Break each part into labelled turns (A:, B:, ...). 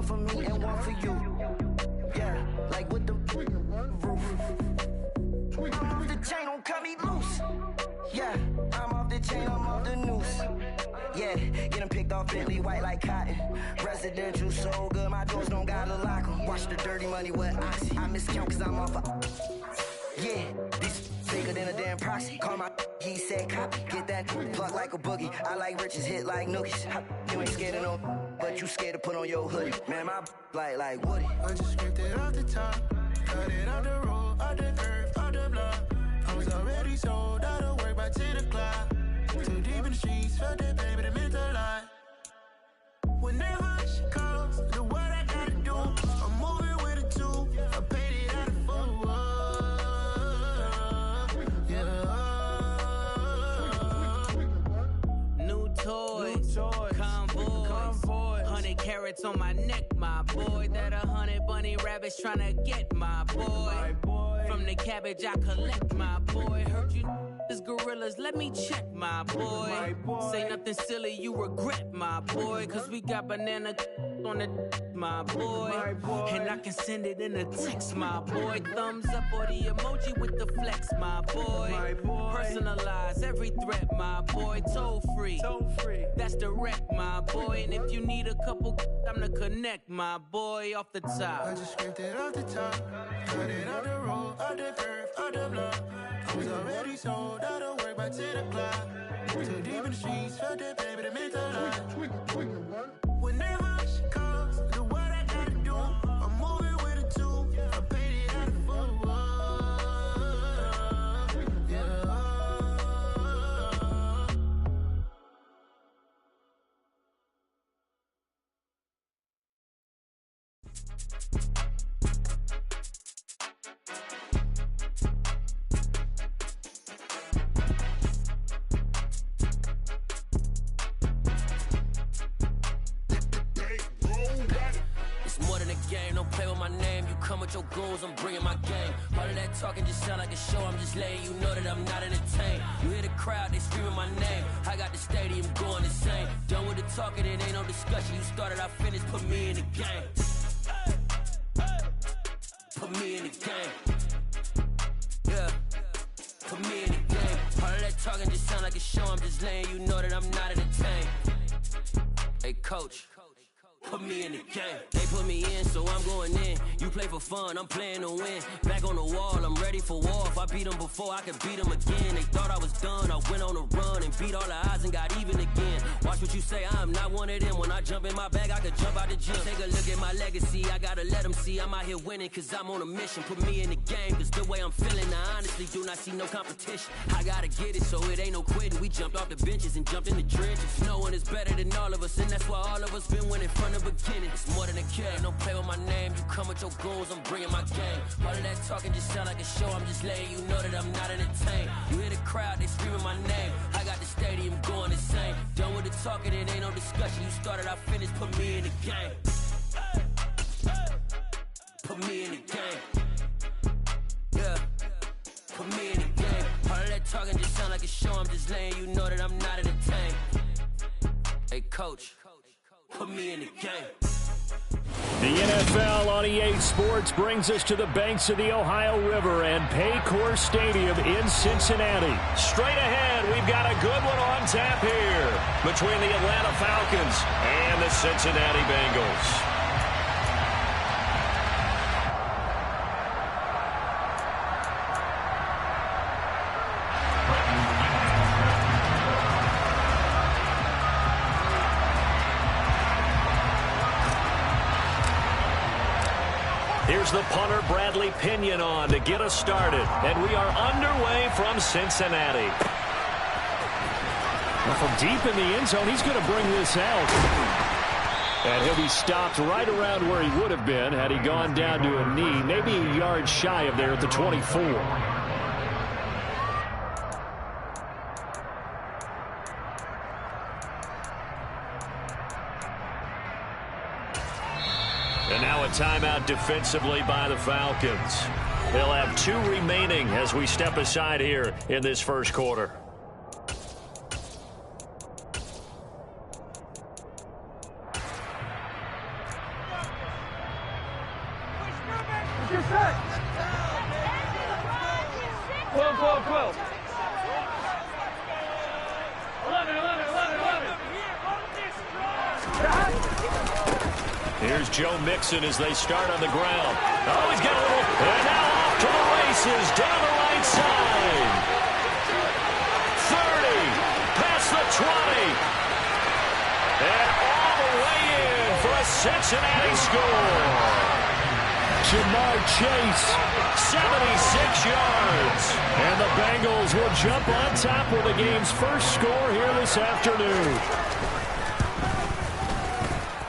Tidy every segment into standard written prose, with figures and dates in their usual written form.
A: one for me and one for you. Yeah, like with the roof. I'm off the chain, don't cut me loose. Yeah, I'm off the chain, I'm off the noose. Yeah, get them picked off Bentley, white like cotton. Residential so good, my doors don't gotta lock them. Watch the dirty money with Oxy. I miscount cause I'm off a... Yeah, this bigger than a damn proxy. Call my he said copy. Get that plug like a boogie. I like riches, hit like nookies. You ain't scared of no, but you scared to put on your hoodie. Man, my like Woody.
B: I just scraped it off the top. Cut it off the road, off the curve, off the block. I was already sold out of work by 10 o'clock. Too deep in the streets, felt that baby, that meant a lot. Whenever she calls, the what I gotta do, I'm moving with a two. I paid it out of full. Yeah.
C: New toys, convoys, 100 carats on my neck, my boy. That 100 bunny rabbits tryna get my boy. From the cabbage I collect, my boy. Heard you is gorillas, let me check, my boy. Say nothing silly, you regret, my boy. Cause we got banana on the my boy. And I can send it in a text, my boy. Thumbs up or the emoji with the flex, my boy. Personalize every threat, my boy. Toll free, that's direct, my boy. And if you need a couple, I'm to connect, my boy. Off the top,
B: I just scraped it off the top. Cut it off the road, off the curve, off the block. I was already sold out of work by 10 o'clock. Too deep in the streets, felt that baby, that meant a lot. Whenever she calls, the what I gotta do, I'm moving with a two. I paid it out of full. Yeah.
D: Don't play with my name, you come with your goons, I'm bringing my game. All of that talking just sound like a show, I'm just letting you know that I'm not entertained. You hear the crowd, they screaming my name, I got the stadium going insane. Done with the talking, it ain't no discussion, you started, I finished, put me in the game. Put me in the game. Yeah, put me in the game. All of that talking just sound like a show, I'm just letting you know that I'm not entertained. Hey coach, put me in the game. They put me in, so I'm going in. You play for fun, I'm playing to win. Back on the wall, I'm ready for war. If I beat them before, I can beat them again. They thought I was done, I went on a run and beat all the odds and got even again. Watch what you say, I'm not one of them. When I jump in my bag, I could jump out the gym. Take a look at my legacy, I gotta let them see I'm out here winning, cause I'm on a mission. Put me in the game, cause the way I'm feeling, I honestly do not see no competition. I gotta get it, so it ain't no quitting. We jumped off the benches and jumped in the trenches. No one is better than all of us, and that's why all of us been winning from the beginning. It's more than a kill, don't play with my name. You come with your goons, I'm bringing my game. All of that talking just sound like a show, I'm just letting you know that I'm not entertained. You hear the crowd, they screaming my name, I got the stadium going insane. Done with the talking, it ain't no discussion. You started, I finished, put me in the game. Put me in the game. Yeah, put me in the game. All of that talking just sound like a show, I'm just letting you know that I'm not entertained. Hey coach, put me in the game.
E: The NFL on EA Sports brings us to the banks of the Ohio River and Paycor Stadium in Cincinnati. Straight ahead, we've got a good one on tap here between the Atlanta Falcons and the Cincinnati Bengals. Here's the punter, Bradley Pinion, on to get us started. And we are underway from Cincinnati. Well, from deep in the end zone, he's going to bring this out. And he'll be stopped right around where he would have been had he gone down to a knee, maybe a yard shy of there at the 24. And now a timeout defensively by the Falcons. They'll have 2 remaining as we step aside here in this first quarter.
F: 12.
E: Here's Joe Mixon as they start on the ground. Oh, he's got a little... And now off to the races down the right side. 30. Past the 20. And all the way in for a Cincinnati score. Jamar Chase, 76 yards. And the Bengals will jump on top with the game's first score here this afternoon.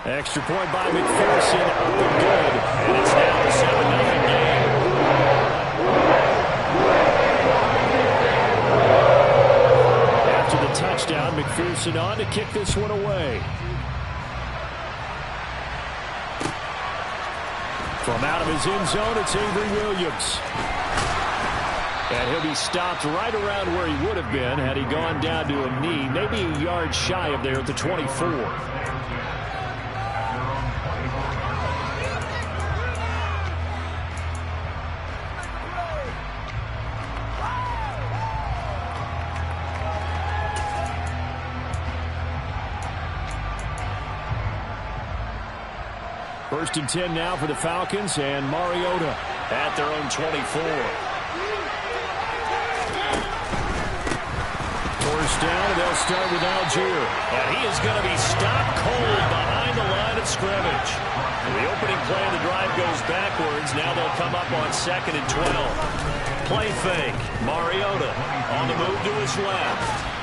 E: Extra point by McPherson, up and good. And it's now a 7-0 game. After the touchdown, McPherson on to kick this one away. From out of his end zone, it's Avery Williams. And he'll be stopped right around where he would have been had he gone down to a knee, maybe a yard shy of there at the 24. First and 10 now for the Falcons, and Mariota at their own 24. Forced down, and they'll start with Algier. And he is going to be stopped cold behind the line of scrimmage. And the opening play of the drive goes backwards. Now they'll come up on 2nd and 12. Play fake. Mariota on the move to his left.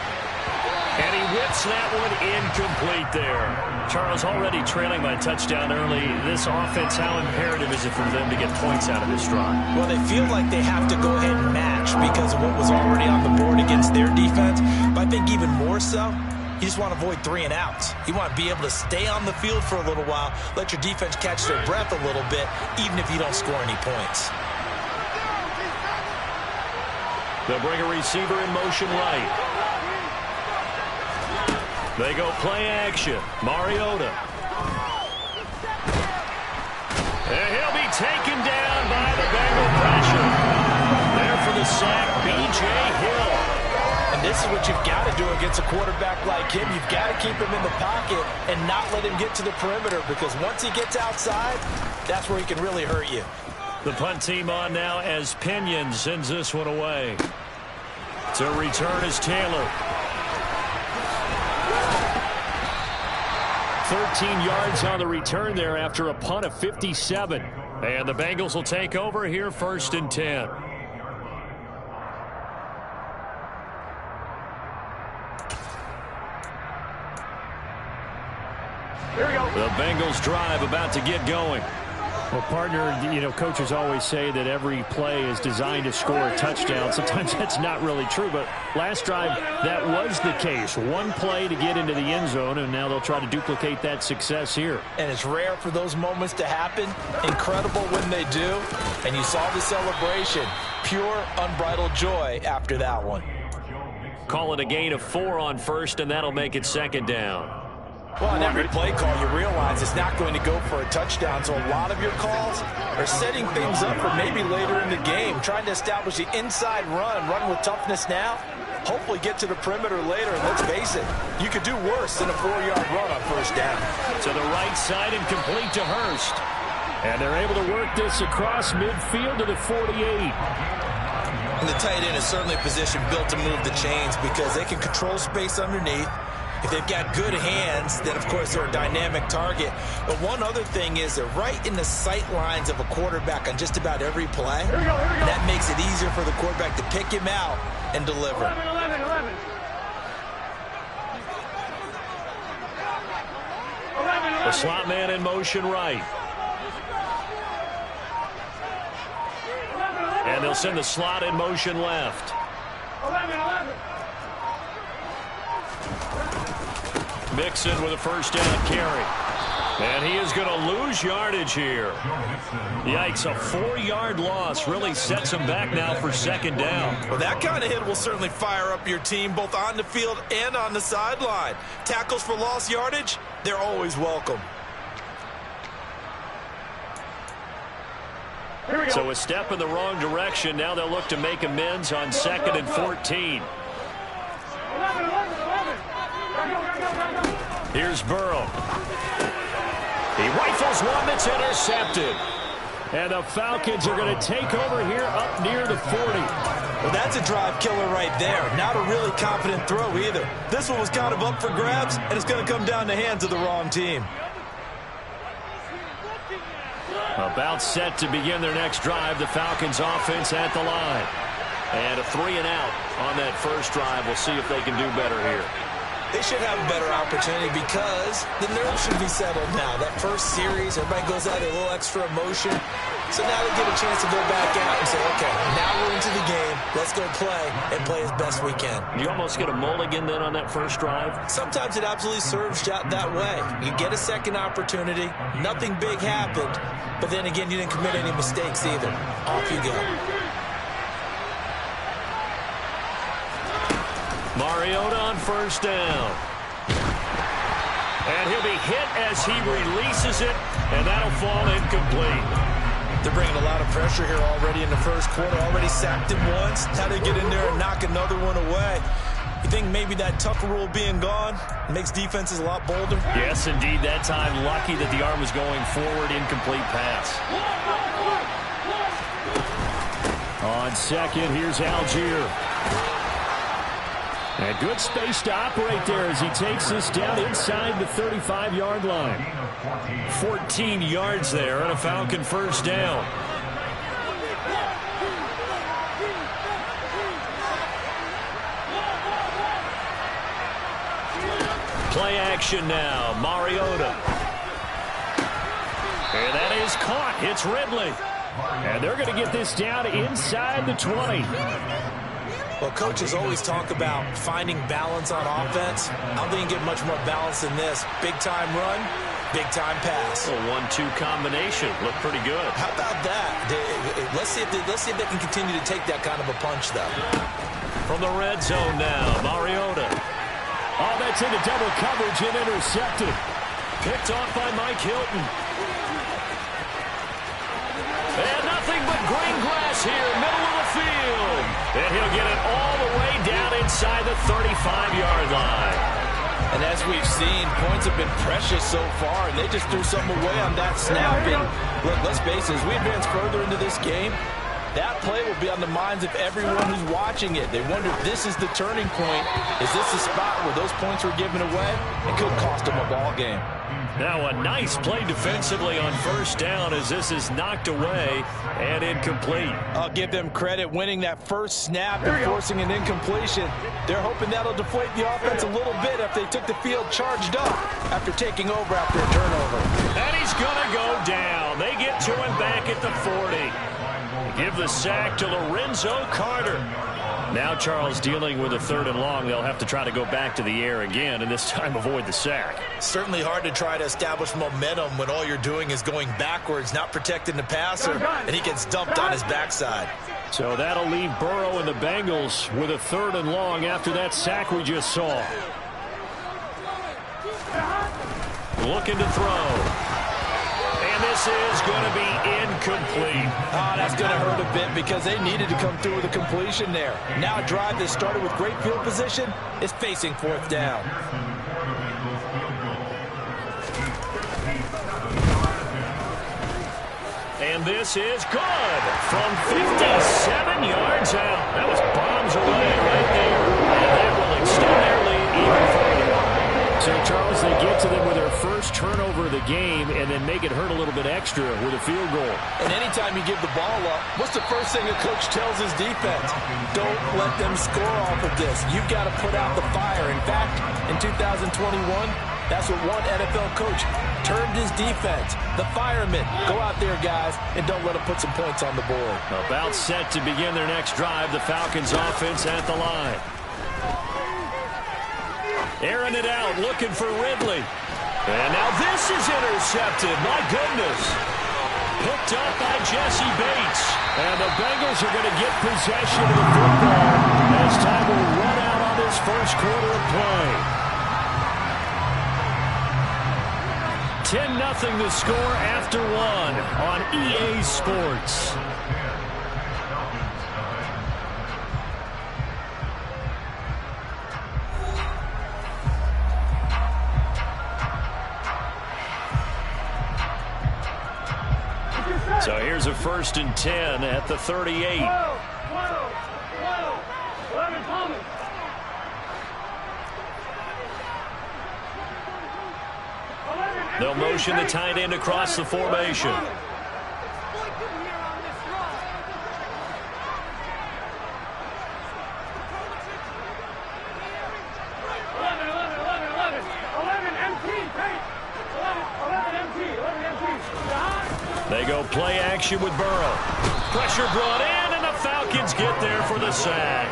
E: And he whips that one incomplete there. Charles, already trailing by touchdown early. This offense, how imperative is it for them to get points out of this drive?
G: Well, they feel like they have to go ahead and match because of what was already on the board against their defense. But I think even more so, you just want to avoid 3 and outs. You want to be able to stay on the field for a little while, let your defense catch their breath a little bit, even if you don't score any points.
E: They'll bring a receiver in motion right. They go play action. Mariota. And he'll be taken down by the Bengal pressure. There for the sack, B.J. Hill.
G: And this is what you've got to do against a quarterback like him. You've got to keep him in the pocket and not let him get to the perimeter, because once he gets outside, that's where he can really hurt you.
E: The punt team on now as Pinion sends this one away. To return is Taylor. 13 yards on the return there after a punt of 57. And the Bengals will take over here 1st and 10.
F: Here we go.
E: The Bengals drive about to get going. Well, partner, coaches always say that every play is designed to score a touchdown. Sometimes that's not really true, but last drive, that was the case. One play to get into the end zone, and now they'll try to duplicate that success here.
G: And it's rare for those moments to happen. Incredible when they do. And you saw the celebration. Pure, unbridled joy after that one.
E: Call it a gain of 4 on 1st, and that'll make it 2nd down.
G: Well, on every play call, you realize it's not going to go for a touchdown. So a lot of your calls are setting things up for maybe later in the game, trying to establish the inside run with toughness now, hopefully get to the perimeter later. And let's face it, you could do worse than a 4-yard run on 1st down.
E: To the right side and complete to Hurst. And they're able to work this across midfield to the 48.
G: And the tight end is certainly a position built to move the chains because they can control space underneath. If they've got good hands, then, of course, they're a dynamic target. But one other thing is they're right in the sight lines of a quarterback on just about every play.
F: Here we go.
G: That makes it easier for the quarterback to pick him out and deliver.
F: 11.
E: The slot man in motion right. And they'll send the slot in motion left.
F: 11.
E: Mixon with a 1st down carry. And he is going to lose yardage here. Yikes, a 4-yard loss really sets him back now for 2nd down.
G: Well, that kind of hit will certainly fire up your team both on the field and on the sideline. Tackles for lost yardage, they're always welcome.
E: So a step in the wrong direction. Now they'll look to make amends on 2nd and 14. Here's Burrow. He rifles one that's intercepted. And the Falcons are going to take over here up near the 40.
G: Well, that's a drive killer right there. Not a really confident throw either. This one was kind of up for grabs, and it's going to come down the hands of the wrong team.
E: About set to begin their next drive. The Falcons offense at the line. And a 3 and out on that first drive. We'll see if they can do better here.
G: They should have a better opportunity because the nerves should be settled now. That first series, everybody goes out with a little extra emotion. So now they get a chance to go back out and say, okay, now we're into the game. Let's go play and play as best we can.
E: You almost get a mulligan then on that first drive?
G: Sometimes it absolutely serves that way. You get a second opportunity. Nothing big happened. But then again, you didn't commit any mistakes either. Off you go.
E: Mariota on first down. And he'll be hit as he releases it, and that'll fall incomplete.
G: They're bringing a lot of pressure here already in the first quarter. Already sacked him once. Now they get in there and knock another one away. You think maybe that Tucker rule being gone makes defenses a lot bolder?
E: Yes, indeed. That time, lucky that the arm was going forward. Incomplete pass. On second, here's Algier. And good space to operate there as he takes this down inside the 35-yard line. 14 yards there and a Falcon first down. Play action now. Mariota. And that is caught. It's Ridley. And they're going to get this down inside the 20.
G: Well, coaches always talk about finding balance on offense. I don't think you get much more balance than this. Big-time run, big-time pass.
E: A 1-2 combination. Looked pretty good.
G: How about that? Let's see if they can continue to take that kind of a punch, though.
E: From the red zone now, Mariota. Oh, that's into double coverage and intercepted. Picked off by Mike Hilton. And nothing but green grass here, middle of the field. And he'll get it all the way down inside the 35-yard line.
G: And as we've seen, points have been precious so far, and they just threw something away on that snap. And look, let's face it, as we advance further into this game, that play will be on the minds of everyone who's watching it. They wonder if this is the turning point. Is this the spot where those points were given away? It could cost them a ball game.
E: Now a nice play defensively on first down as this is knocked away and incomplete.
G: I'll give them credit winning that first snap and forcing an incompletion. They're hoping that'll deflate the offense a little bit if they took the field charged up after taking over after a turnover.
E: And he's going to go down. They get to him back at the 40. Give the sack to Lorenzo Carter. Now Charles dealing with a 3rd and long. They'll have to try to go back to the air again and this time avoid the sack.
G: Certainly hard to try to establish momentum when all you're doing is going backwards, not protecting the passer, and he gets dumped on his backside.
E: So that'll leave Burrow and the Bengals with a 3rd and long after that sack we just saw. Looking to throw. And this is going to be incomplete.
G: Oh, that's going to hurt a bit because they needed to come through with a completion there. Now a drive that started with great field position is facing 4th down.
E: And this is good from 57 yards out. That was bombs away right there. And that will extend their lead even further. So, Charles, they get to them with their first turnover of the game and then make it hurt a little bit extra with a field goal.
G: And anytime you give the ball up, what's the first thing a coach tells his defense? Don't let them score off of this. You've got to put out the fire. In fact, in 2021, that's what one NFL coach termed his defense. The firemen. Go out there, guys, and don't let them put some points on the board.
E: About set to begin their next drive. The Falcons offense at the line. Airing it out, looking for Ridley. And now this is intercepted. My goodness. Picked up by Jesse Bates. And the Bengals are going to get possession of the football as time will run out on this first quarter of play. 10-0 the score after one on EA Sports. So here's a 1st and 10 at the 38. They'll motion the tight end across the formation. They go play action with Burrow. Pressure brought in, and the Falcons get there for the sack.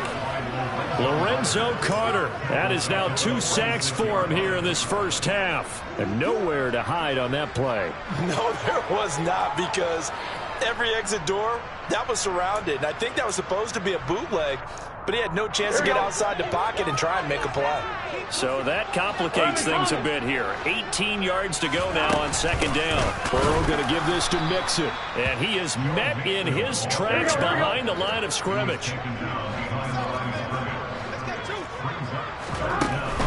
E: Lorenzo Carter. That is now 2 sacks for him here in this first half. And nowhere to hide on that play.
G: No, there was not, because every exit door, that was surrounded. And I think that was supposed to be a bootleg, but he had no chance to get outside the pocket and try and make a play.
E: So that complicates things a bit here. 18 yards to go now on 2nd down. Burrow going to give this to Mixon. And he is met in his tracks behind the line of scrimmage.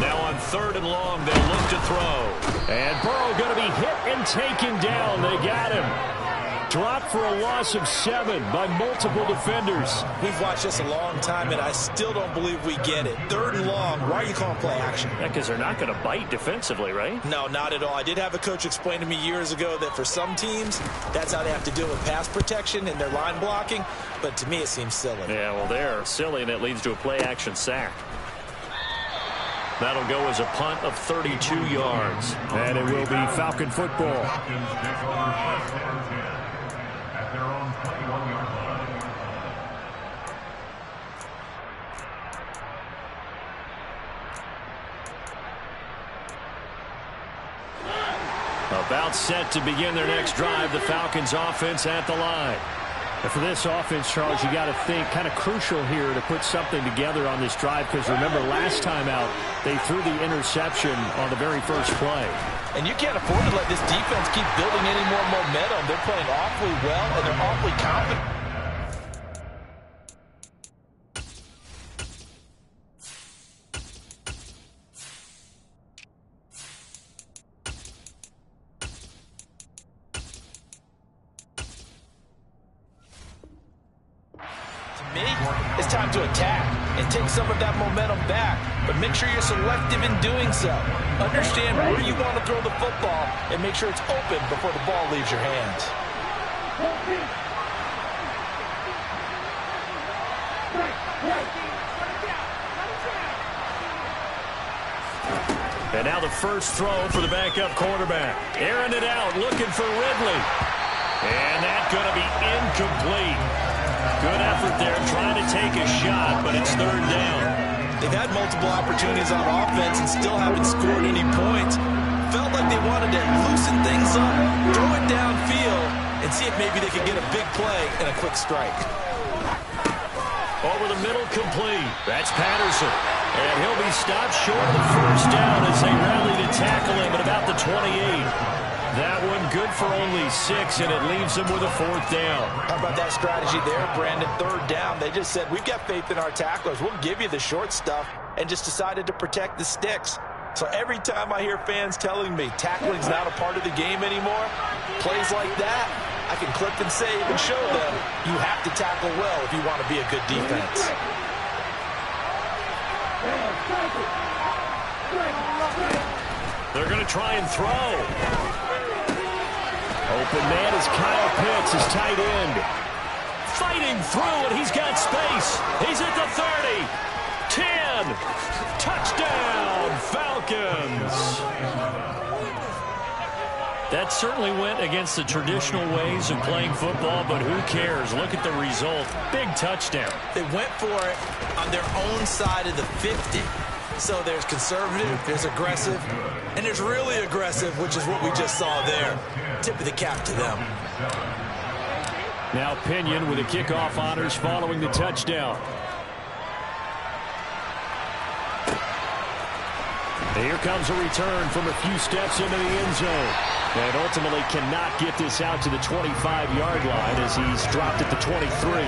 E: Now on 3rd and long, they'll look to throw. And Burrow going to be hit and taken down. They got him. Dropped for a loss of 7 by multiple defenders.
G: We've watched this a long time, and I still don't believe we get it. 3rd and long, why are you calling play action?
E: Yeah, because they're not going to bite defensively, right?
G: No, not at all. I did have a coach explain to me years ago that for some teams, that's how they have to deal with pass protection and their line blocking. But to me, it seems silly.
E: Yeah, well, they're silly, and it leads to a play action sack. That'll go as a punt of 32 yards. And it will be Falcon football. About set to begin their next drive, the Falcons offense at the line. And for this offense, Charles, you got to think kind of crucial here to put something together on this drive, because remember last time out they threw the interception on the very first play.
G: And you can't afford to let this defense keep building any more momentum. They're playing awfully well, and they're awfully confident. It's time to attack and take some of that momentum back, but make sure you're selective in doing so. Understand where you want to throw the football and make sure it's open before the ball leaves your hands.
E: And now the first throw for the backup quarterback. Airing it out, looking for Ridley. And that's going to be incomplete. Good effort there, trying to take a shot, but it's 3rd down.
G: They've had multiple opportunities on offense and still haven't scored any points. Felt like they wanted to loosen things up, throw it downfield, and see if maybe they could get a big play and a quick strike.
E: Over the middle, complete. That's Patterson. And he'll be stopped short of the 1st down as they rally to tackle him at about the 28. That one good for only 6, and it leaves them with a 4th down.
G: How about that strategy there, Brandon? 3rd down. They just said, we've got faith in our tacklers. We'll give you the short stuff, and just decided to protect the sticks. So every time I hear fans telling me tackling's not a part of the game anymore, plays like that, I can clip and save and show them you have to tackle well if you want to be a good defense.
E: They're going to try and throw. Open man is Kyle Pitts, his tight end. Fighting through, and he's got space. He's at the 30. 10. Touchdown, Falcons. That certainly went against the traditional ways of playing football, but who cares? Look at the result. Big touchdown.
G: They went for it on their own side of the 50. So there's conservative, there's aggressive, and there's really aggressive, which is what we just saw there. Tip of the cap to them.
E: Now Pinion with the kickoff honors following the touchdown. Here comes a return from a few steps into the end zone. And ultimately cannot get this out to the 25-yard line as he's dropped at the 23.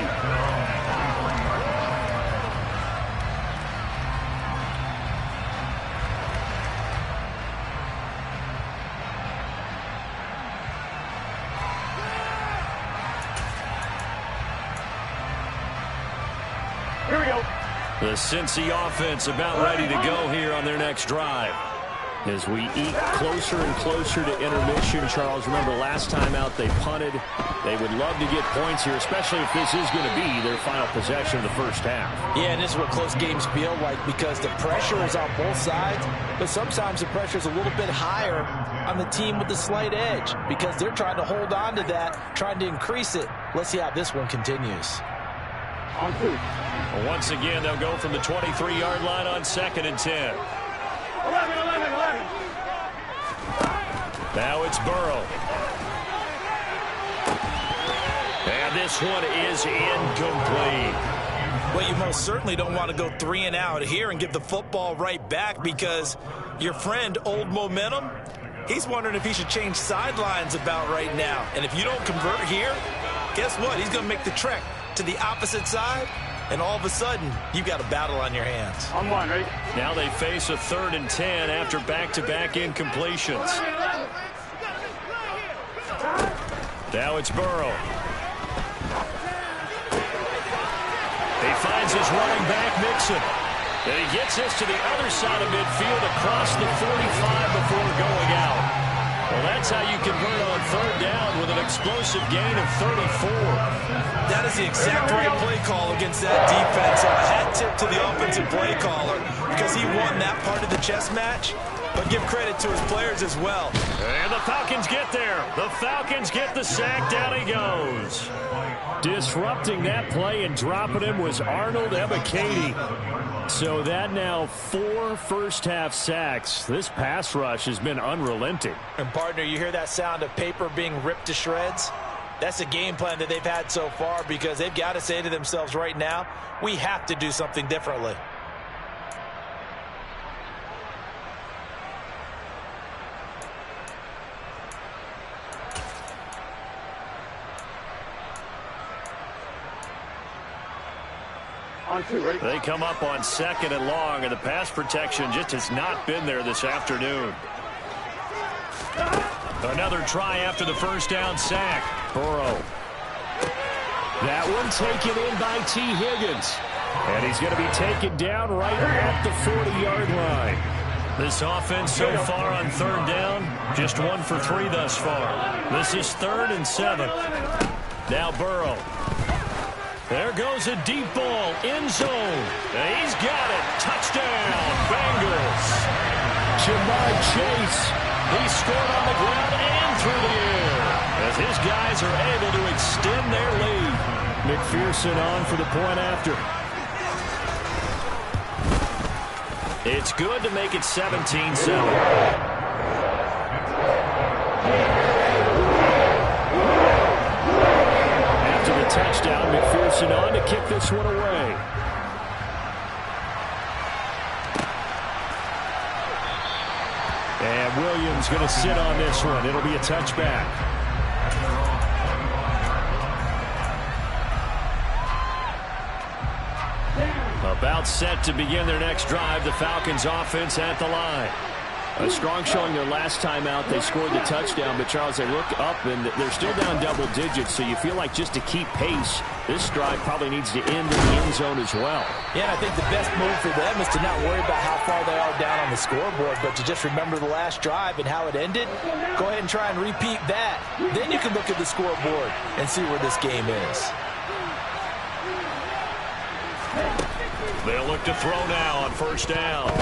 F: Here we go.
E: The Cincy offense about ready to go here on their next drive. As we eat closer and closer to intermission, Charles, remember last time out they punted. They would love to get points here, especially if this is going to be their final possession of the first half.
G: Yeah, and this is what close games feel like because the pressure is on both sides, but sometimes the pressure is a little bit higher on the team with the slight edge because they're trying to hold on to that, trying to increase it. Let's see how this one continues.
F: On 2.
E: Well, once again, they'll go from the 23-yard line on 2nd and 10.
F: 11.
E: Now it's Burrow. And this one is incomplete.
G: Well, you most certainly don't want to go 3 and out here and give the football right back because your friend, Old Momentum, he's wondering if he should change sidelines about right now. And if you don't convert here, guess what? He's going to make the trek to the opposite side, and all of a sudden, you've got a battle on your hands.
F: On 1, ready?
E: Now they face a 3rd and 10 after back-to-back incompletions. Now it's Burrow. He finds his running back, Mixon. And he gets this to the other side of midfield across the 45 before going out. Well, that's how you convert on 3rd down with an explosive gain of 34.
G: That is the exact right play call against that defense. So a hat tip to the offensive play caller because he won that part of the chess match. But give credit to his players as well.
E: And the Falcons get there. The Falcons get the sack. Down he goes. Disrupting that play and dropping him was Arnold Ebiketie. So that now 4 first-half sacks. This pass rush has been unrelenting.
G: And, partner, you hear that sound of paper being ripped to shreds? That's the game plan that they've had so far because they've got to say to themselves right now, we have to do something differently.
F: On 2, ready?
E: They come up on 2nd and long, and the pass protection just has not been there this afternoon. Another try after the first down sack. Burrow. That one taken in by T. Higgins. And he's going to be taken down right at the 40-yard line. This offense so far on 3rd down, just 1 for 3 thus far. This is 3rd and 7. Now Burrow. There goes a deep ball, end zone. He's got it. Touchdown, Bengals. Jamar Chase. He scored on the ground and through the air as his guys are able to extend their lead. McPherson on for the point after. It's good to make it 17-7. Touchdown, McPherson on to kick this one away. And Williams going to sit on this one. It'll be a touchback. About set to begin their next drive. The Falcons offense at the line. A strong showing their last time out. They scored the touchdown, but Charles, they look up and they're still down double digits, so you feel like just to keep pace, this drive probably needs to end in the end zone as well.
G: Yeah, and I think the best move for them is to not worry about how far they are down on the scoreboard, but to just remember the last drive and how it ended. Go ahead and try and repeat that. Then you can look at the scoreboard and see where this game is.
E: They'll look to throw now on 1st down.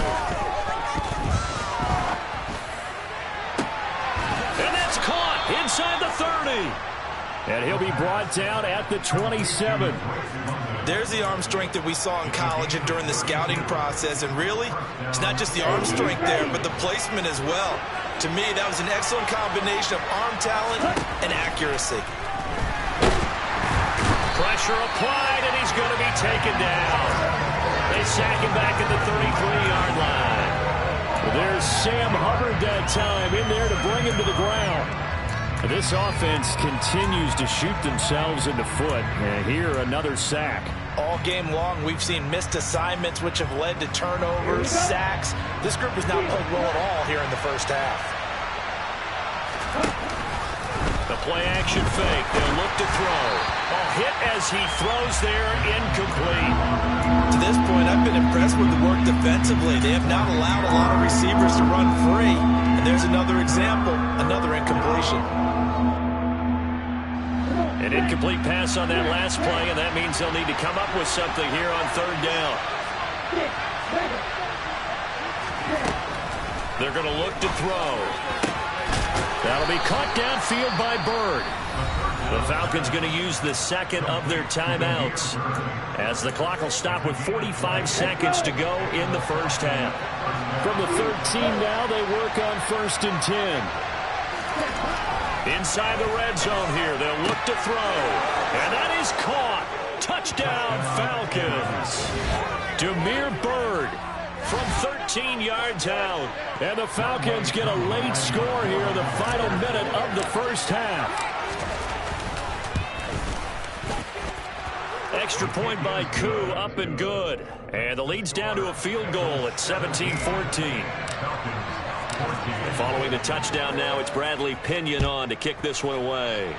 E: And that's caught inside the 30. And he'll be brought down at the 27.
G: There's the arm strength that we saw in college and during the scouting process. And really, it's not just the arm strength there, but the placement as well. To me, that was an excellent combination of arm talent and accuracy.
E: Pressure applied, and he's going to be taken down. They sack him back at the 33-yard line. Well, There's Sam Hubbard that time in there to bring him to the ground. This offense continues to shoot themselves in the foot. And here, another sack.
G: All game long, we've seen missed assignments, which have led to turnovers, sacks. This group has not played well at all here in the first half.
E: The play-action fake. They'll look to throw. A hit as he throws there, incomplete.
G: To this point, I've been impressed with the work defensively. They have not allowed a lot of receivers to run free. And there's another example, another incompletion.
E: An incomplete pass on that last play, and that means they'll need to come up with something here on third down. They're going to look to throw. That'll be caught downfield by Bird. The Falcons going to use the second of their timeouts, as the clock will stop with 45 seconds to go in the first half. From the 13 now, they work on 1st and 10. Inside the red zone here, they'll look to throw. And that is caught. Touchdown, Falcons. Demir Bird from 13 yards out. And the Falcons get a late score here in the final minute of the first half. Extra point by Koo, up and good. And the lead's down to a field goal at 17-14. Following the touchdown now, it's Bradley Pinion on to kick this one away.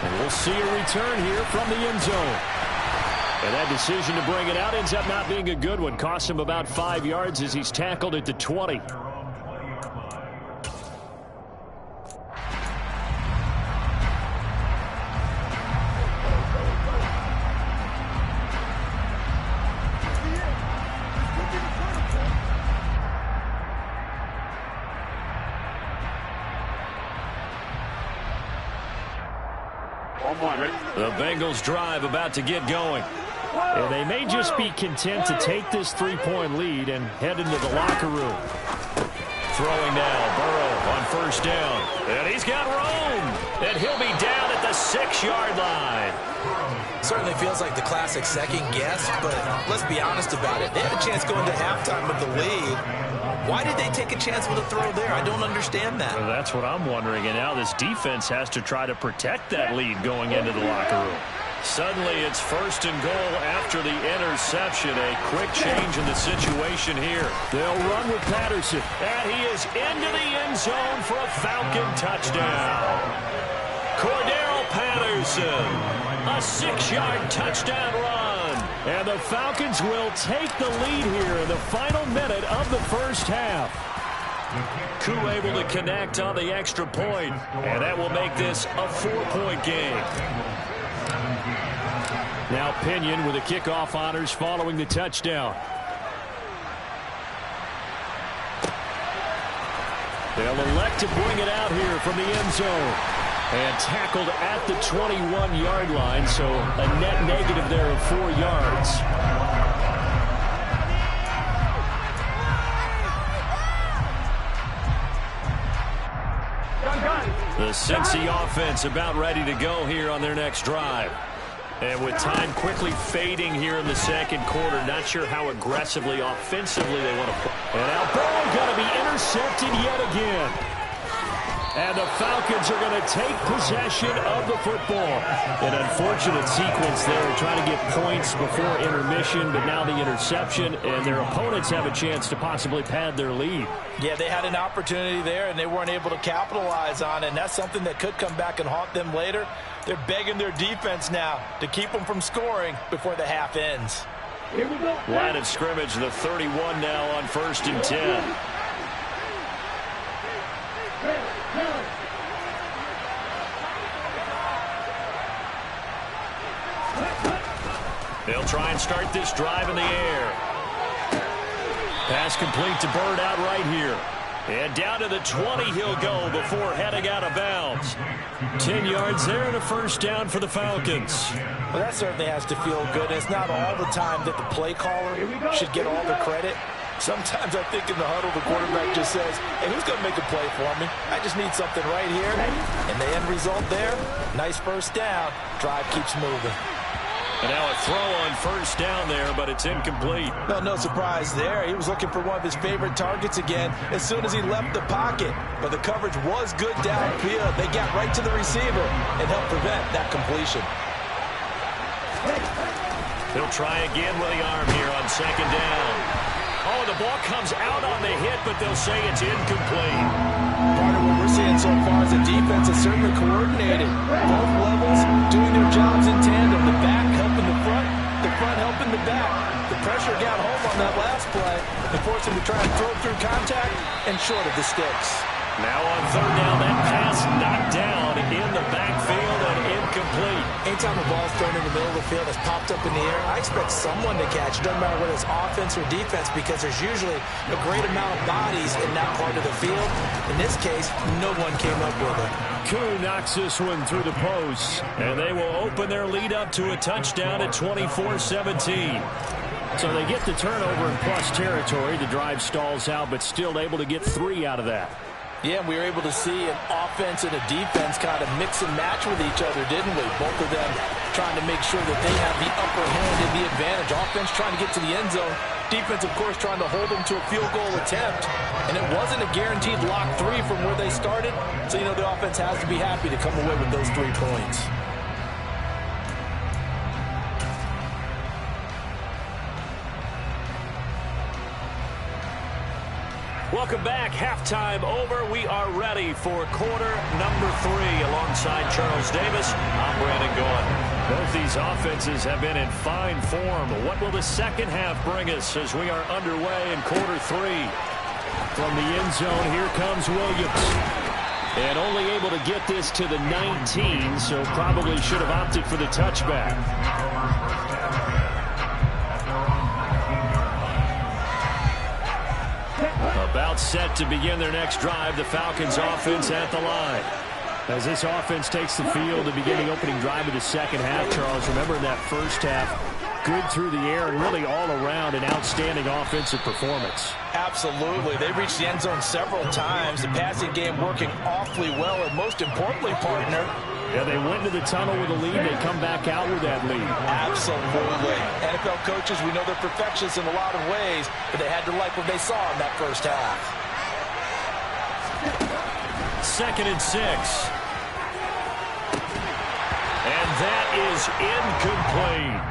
E: And we'll see a return here from the end zone. And that decision to bring it out ends up not being a good one. Cost him about 5 yards as he's tackled at the 20. The Bengals drive about to get going. And they may just be content to take this 3-point lead and head into the locker room. Throwing now, Burrow on 1st down. And he's got room. And he'll be down at the 6-yard line.
G: Certainly feels like the classic second guess, but let's be honest about it. They had a chance going to halftime with the lead. Why did they take a chance with a throw there? I don't understand that.
E: Well, that's what I'm wondering. And now this defense has to try to protect that lead going into the locker room. Suddenly it's 1st and goal after the interception. A quick change in the situation here. They'll run with Patterson. And he is into the end zone for a Falcon touchdown. Cordero Patterson. A 6-yard touchdown run. And the Falcons will take the lead here in the final minute of the first half. Koo able to connect on the extra point. And that will make this a 4-point game. Now Pinion with the kickoff honors following the touchdown. They'll elect to bring it out here from the end zone. And tackled at the 21-yard line, so a net negative there of 4 yards. The Cincy offense about ready to go here on their next drive. And with time quickly fading here in the second quarter, not sure how aggressively, offensively they want to play. And now Burrow going to be intercepted yet again. And the Falcons are going to take possession of the football. An unfortunate sequence there, trying to get points before intermission, but now the interception, and their opponents have a chance to possibly pad their lead.
G: Yeah, they had an opportunity there, and they weren't able to capitalize on it, and that's something that could come back and haunt them later. They're begging their defense now to keep them from scoring before the half ends.
F: Here we go.
E: Line of scrimmage, the 31 now on 1st and 10. They'll try and start this drive in the air. Pass complete to Bird out right here. And down to the 20 he'll go before heading out of bounds. 10 yards there and a 1st down for the Falcons.
G: Well, that certainly has to feel good. It's not all the time that the play caller should get all the credit. Sometimes I think in the huddle, the quarterback just says, hey, who's going to make a play for me? I just need something right here. And the end result there, nice 1st down. Drive keeps moving.
E: And now a throw on first down there, but it's incomplete.
G: Well, no surprise there. He was looking for one of his favorite targets again as soon as he left the pocket. But the coverage was good downfield. They got right to the receiver and helped prevent that completion.
E: He'll try again with the arm here on second down. Oh, the ball comes out on the hit, but they'll say it's incomplete.
G: Part of what we're seeing so far is the defense is certainly coordinated. Both levels doing their jobs in tandem. The back helping the front helping the back. The pressure got home on that last play and forced him to try and throw through contact and short of the sticks.
E: Now on third down, that pass knocked down in the backfield and incomplete.
G: Anytime a ball's thrown in the middle of the field that's popped up in the air, I expect someone to catch. It doesn't matter whether it's offense or defense because there's usually a great amount of bodies in that part of the field. In this case, no one came up with it.
E: Koo knocks this one through the post, and they will open their lead up to a touchdown at 24-17. So they get the turnover in plus territory. The drive stalls out, but still able to get 3 out of that.
G: Yeah, we were able to see an offense and a defense kind of mix and match with each other, didn't we? Both of them trying to make sure that they have the upper hand and the advantage. Offense trying to get to the end zone. Defense, of course, trying to hold them to a field goal attempt. And it wasn't a guaranteed lock 3 from where they started. So, you know, the offense has to be happy to come away with those 3 points.
E: Welcome back. Halftime over. We are ready for quarter number 3 alongside Charles Davis. I'm Brandon Gaughan. Both these offenses have been in fine form. What will the second half bring us as we are underway in quarter 3? From the end zone, here comes Williams. And only able to get this to the 19, so probably should have opted for the touchback. About set to begin their next drive, the Falcons offense at the line. As this offense takes the field to begin the opening drive of the second half, Charles, remember in that first half, good through the air and really all around an outstanding offensive performance.
G: Absolutely. They reached the end zone several times. The passing game working awfully well, and most importantly, partner,
E: yeah, they went into the tunnel with a lead. They come back out with that lead.
G: Absolutely. NFL coaches, we know they're perfectionists in a lot of ways, but they had to like what they saw in that first half.
E: 2nd and 6. And that is incomplete.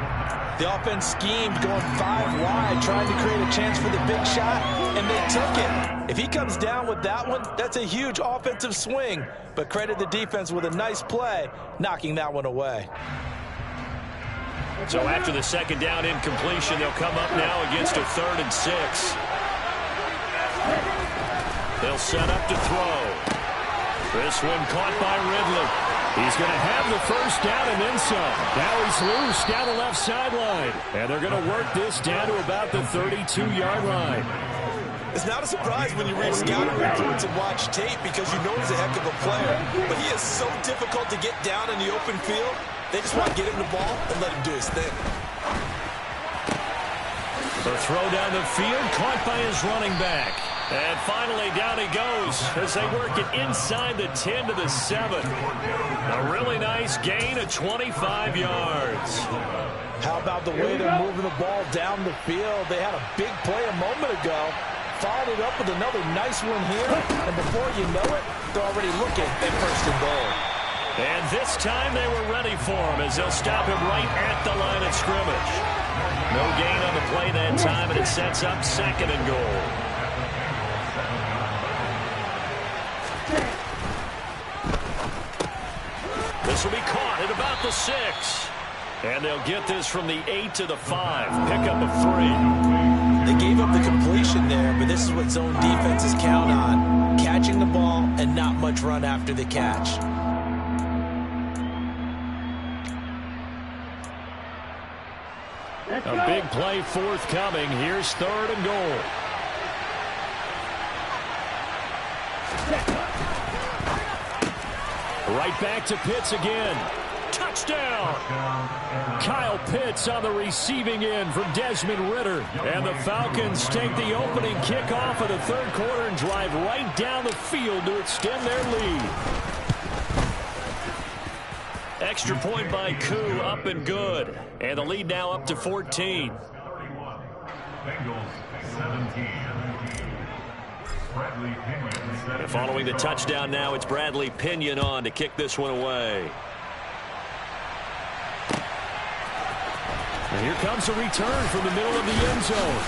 G: The offense schemed going 5 wide, trying to create a chance for the big shot, and they took it. If he comes down with that one, that's a huge offensive swing. But credit the defense with a nice play, knocking that one away.
E: So after the second down incompletion, they'll come up now against a 3rd and 6. They'll set up to throw. This one caught by Ridley. He's going to have the first down and then some. Now he's loose down the left sideline. And they're going to work this down to about the 32-yard line.
H: It's not a surprise when you read scouting reports and watch tape because you know he's a heck of a player. But he is so difficult to get down in the open field. They just want to get him the ball and let him do his thing.
E: The throw down the field caught by his running back. And finally, down he goes as they work it inside the 10 to the 7. A really nice gain of 25 yards.
G: How about the way they're moving the ball down the field? They had a big play a moment ago. Followed it up with another nice one here. And before you know it, they're already looking at 1st and goal.
E: And this time they were ready for him as they'll stop him right at the line of scrimmage. No gain on the play that time, and it sets up 2nd and goal. This will be caught at about the 6. And they'll get this from the 8 to the 5. Pickup of 3.
G: They gave up the completion there, but this is what zone defenses count on. Catching the ball and not much run after the catch.
E: A big play forthcoming. Here's 3rd and goal. Right back to Pitts again. Touchdown! Kyle Pitts on the receiving end from Desmond Ridder. And the Falcons take the opening kickoff of the 3rd quarter and drive right down the field to extend their lead. Extra point by Koo, up and good. And the lead now up to 14. And following the touchdown now, it's Bradley Pinion on to kick this one away. And here comes a return from the middle of the end zone.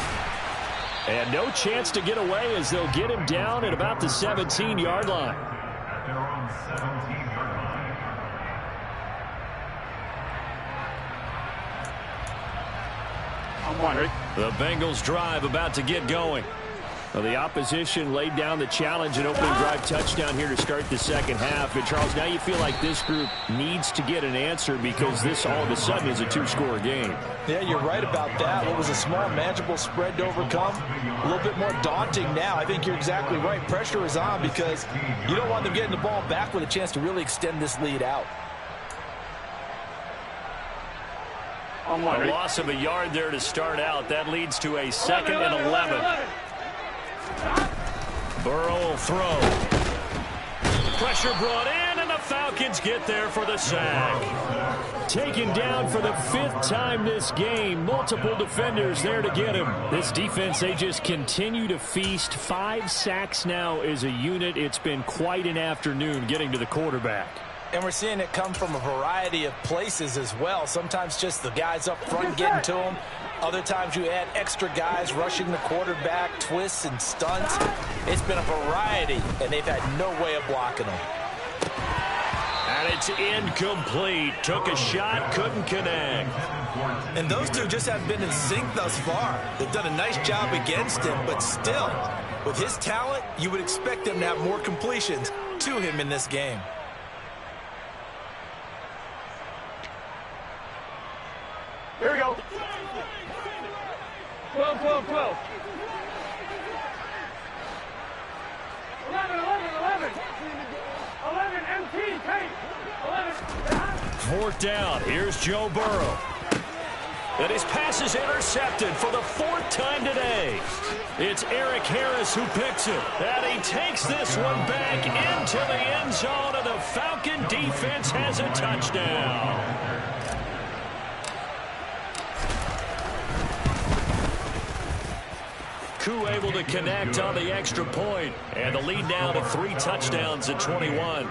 E: And no chance to get away as they'll get him down at about the 17-yard line. The Bengals drive about to get going. Well, the opposition laid down the challenge and opening drive touchdown here to start the second half. And, Charles, now you feel like this group needs to get an answer because this all of a sudden is a two-score game.
G: Yeah, you're right about that. What was a small, manageable spread to overcome, a little bit more daunting now. I think you're exactly right. Pressure is on because you don't want them getting the ball back with a chance to really extend this lead out.
E: A loss of a yard there to start out. That leads to a 2nd and 11. Burrow will throw. Pressure brought in, and the Falcons get there for the sack. Taken down for the 5th time this game. Multiple defenders there to get him. This defense, they just continue to feast. 5 sacks now as a unit. It's been quite an afternoon getting to the quarterback.
G: And we're seeing it come from a variety of places as well. Sometimes just the guys up front getting to him. Other times you add extra guys rushing the quarterback, twists and stunts. It's been a variety, and they've had no way of blocking them.
E: And it's incomplete. Took a shot, couldn't connect.
H: And those two just haven't been in sync thus far. They've done a nice job against him, but still, with his talent, you would expect them to have more completions to him in this game.
F: Here we go. 12, 12, 12. 11, 11, 11. 11, MT, Kate. 11.
E: 4th down. Here's Joe Burrow. And his pass is intercepted for the 4th time today. It's Eric Harris who picks it. And he takes this one back into the end zone, and the Falcon defense has a touchdown. Koo able to connect on the extra point. And the lead now to 3 touchdowns at 21.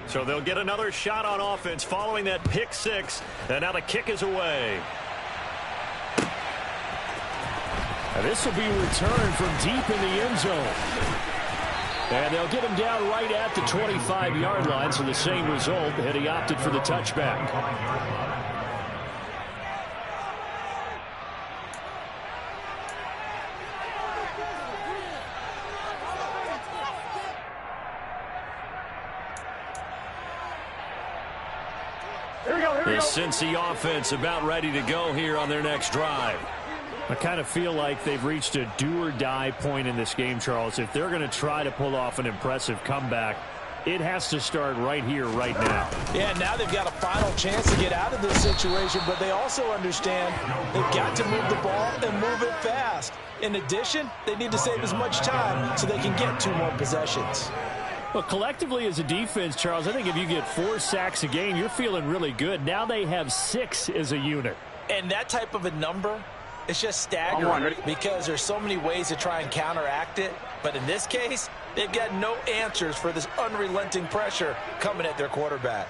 E: So they'll get another shot on offense following that pick 6. And now the kick is away. And this will be returned from deep in the end zone. And they'll get him down right at the 25-yard line. So the same result, and he opted for the touchback. The Cincy offense about ready to go here on their next drive. I kind of feel like they've reached a do-or-die point in this game, Charles. If they're going to try to pull off an impressive comeback, it has to start right here, right now.
G: Yeah, now they've got a final chance to get out of this situation, but they also understand they've got to move the ball and move it fast. In addition, they need to save as much time so they can get 2 more possessions.
E: Well, collectively as a defense, Charles, I think if you get 4 sacks a game, you're feeling really good. Now they have 6 as a unit.
G: And that type of a number, it's just staggering because there's so many ways to try and counteract it. But in this case, they've got no answers for this unrelenting pressure coming at their quarterback.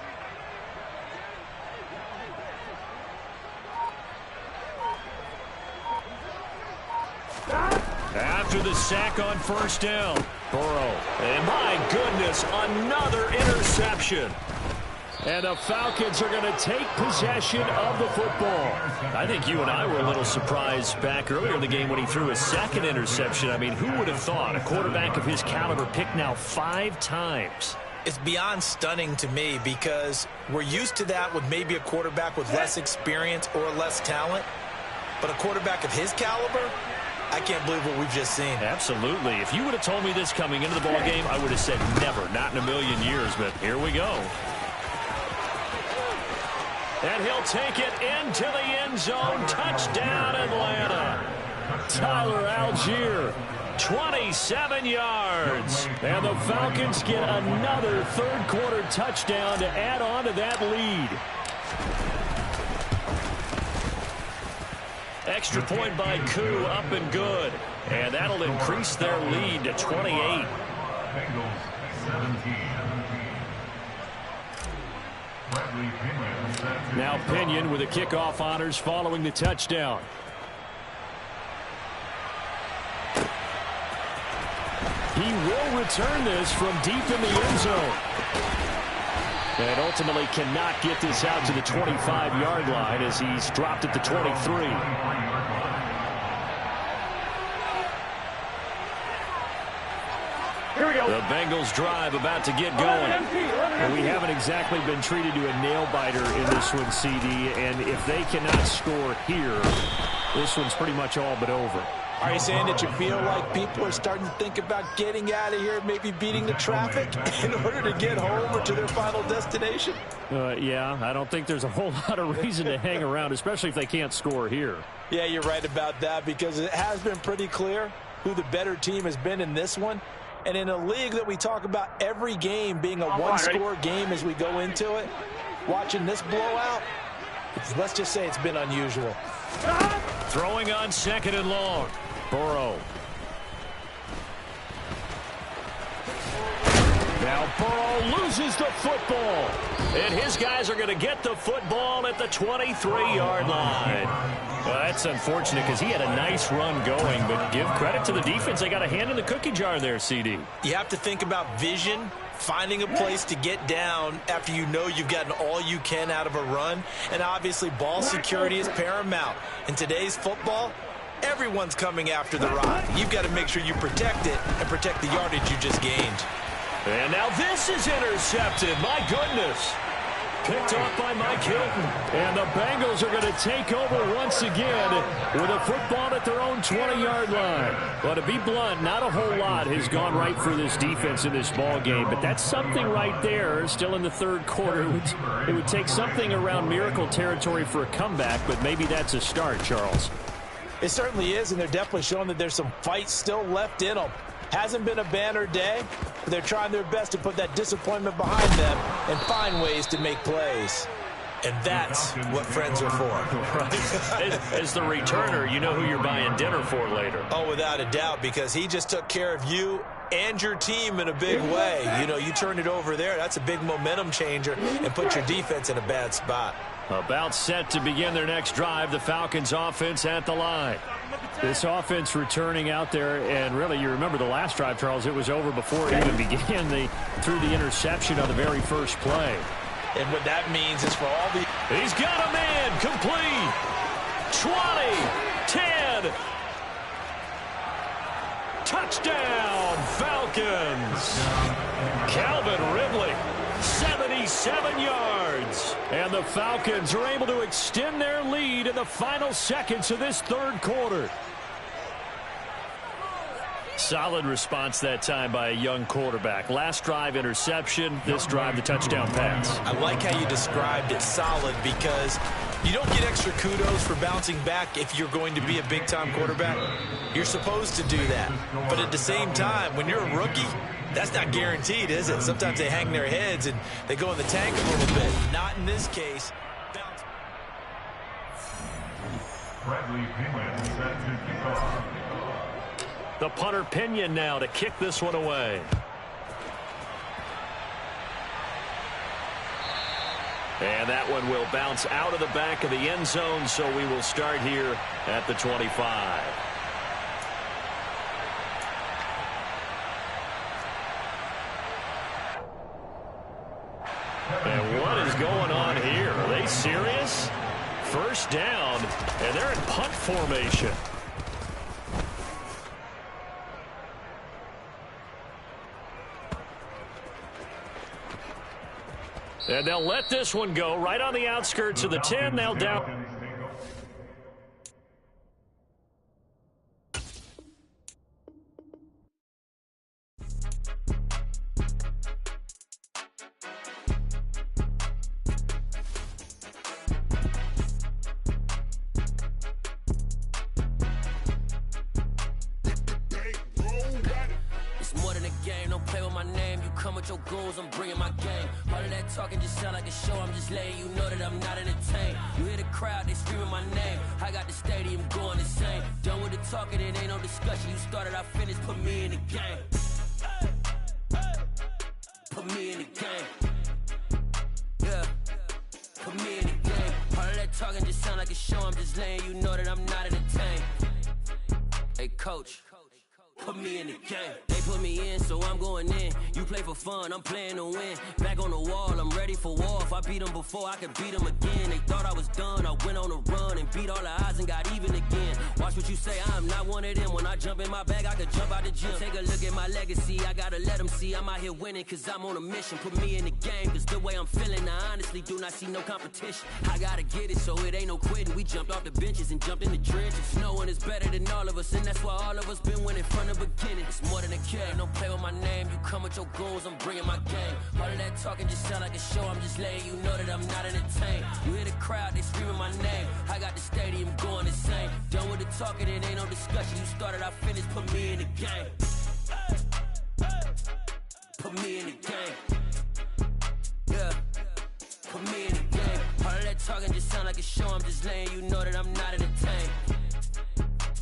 E: After the sack on 1st down, Burrow. And my goodness, another interception. And the Falcons are going to take possession of the football. I think you and I were a little surprised back earlier in the game when he threw his 2nd interception. I mean, who would have thought a quarterback of his caliber picked now 5 times?
G: It's beyond stunning to me because we're used to that with maybe a quarterback with less experience or less talent. But a quarterback of his caliber, I can't believe what we've just seen.
E: Absolutely. If you would have told me this coming into the ballgame, I would have said never, not in a million years. But here we go. And he'll take it into the end zone. Touchdown, Atlanta. Tyler Algier 27 yards. And the Falcons get another third-quarter touchdown to add on to that lead. Extra point by Koo, up and good. And that'll increase their lead to 28. Now Pinion with the kickoff honors following the touchdown. He will return this from deep in the end zone. And ultimately cannot get this out to the 25-yard line as he's dropped at the 23.
F: Here we go.
E: The Bengals drive about to get going. And we haven't exactly been treated to a nail-biter in this one, CD. And if they cannot score here, this one's pretty much all but over.
G: Are you saying that you feel like people are starting to think about getting out of here, maybe beating the traffic in order to get home or to their final destination?
E: Yeah, I don't think there's a whole lot of reason to hang around, especially if they can't score here.
G: Yeah, you're right about that because it has been pretty clear who the better team has been in this one. And in a league that we talk about every game being a one-score game as we go into it, watching this blowout, let's just say it's been unusual.
E: Throwing on second and long. Burrow. Now Burrow loses the football. And his guys are going to get the football at the 23-yard line. Well, that's unfortunate because he had a nice run going, but give credit to the defense. They got a hand in the cookie jar there, CD.
G: You have to think about vision, finding a place to get down after you know you've gotten all you can out of a run. And obviously ball security is paramount. In today's football, everyone's coming after the rock. You've got to make sure you protect it and protect the yardage you just gained.
E: And now this is intercepted. My goodness. Picked off by Mike Hilton. And the Bengals are going to take over once again with a football at their own 20-yard line. But to be blunt, not a whole lot has gone right for this defense in this ball game. But that's something right there. Still in the third quarter. It would take something around miracle territory for a comeback, but maybe that's a start, Charles.
G: It certainly is, and they're definitely showing that there's some fight still left in them. Hasn't been a banner day, but they're trying their best to put that disappointment behind them and find ways to make plays. And that's what friends are for.
E: Right. As the returner, you know who you're buying dinner for later.
G: Oh, without a doubt, because he just took care of you and your team in a big way. You know, you turn it over there, that's a big momentum changer and put your defense in a bad spot.
E: About set to begin their next drive, the Falcons offense at the line. This offense returning out there, and really, you remember the last drive, Charles, it was over before it even began. They threw the interception on the very first play.
G: And what that means is for all the...
E: He's got a man, complete. 20, 10. Touchdown, Falcons. Calvin Ridley, 77 yards. And the Falcons are able to extend their lead in the final seconds of this third quarter. Solid response that time by a young quarterback. Last drive, interception. This drive, the touchdown pass.
G: I like how you described it, solid, because you don't get extra kudos for bouncing back if you're going to be a big-time quarterback. You're supposed to do that. But at the same time, when you're a rookie, that's not guaranteed, is it? Sometimes they hang their heads and they go in the tank a little bit. Not in this case.
E: The punter Pinion now to kick this one away. And that one will bounce out of the back of the end zone, so we will start here at the 25. And what is going on here? Are they serious? First down, and they're in punt formation. And they'll let this one go right on the outskirts of the 10. They'll down.
D: don't play with my name. You come with your goons, I'm bringing my game. All of that talking just sound like a show, I'm just letting you know that I'm not entertained. You hear the crowd, they screaming my name. I got the stadium going insane. Done with the talking, it ain't no discussion. You started, I finished, put me in the game. Put me in the game. Yeah, put me in the game. All of that talking just sound like a show, I'm just letting you know that I'm not entertained. Hey, coach, put me in the game. They put me in, so I'm going in. You play for fun, I'm playing to win. Back on the wall, I'm ready for war. If I beat them before, I could beat them again. They thought I was done, I went on a run and beat all the odds and got even again. Watch what you say, I'm not one of them. When I jump in my bag, I could jump out the gym. Take a look at my legacy, I gotta let them see I'm out here winning, cause I'm on a mission. Put me in the game, cause the way I'm feeling, I honestly do not see no competition. I gotta get it, so it ain't no quitting. We jumped off the benches and jumped in the trenches. No one is better than all of us, and that's why all of us been winning from the beginning. It's more than a game, don't play with my name. You come with your goons, I'm bringing my game. All of that talking just sound like a show, I'm just letting you know that I'm not entertained. You hear the crowd, they screaming my name. I got the stadium going insane. Done with the talking, it ain't no discussion. You started, I finished, put me in the game. Put me in the game. Yeah, put me in the game. All of that talking just sound like a show, I'm just letting you know that I'm not entertained.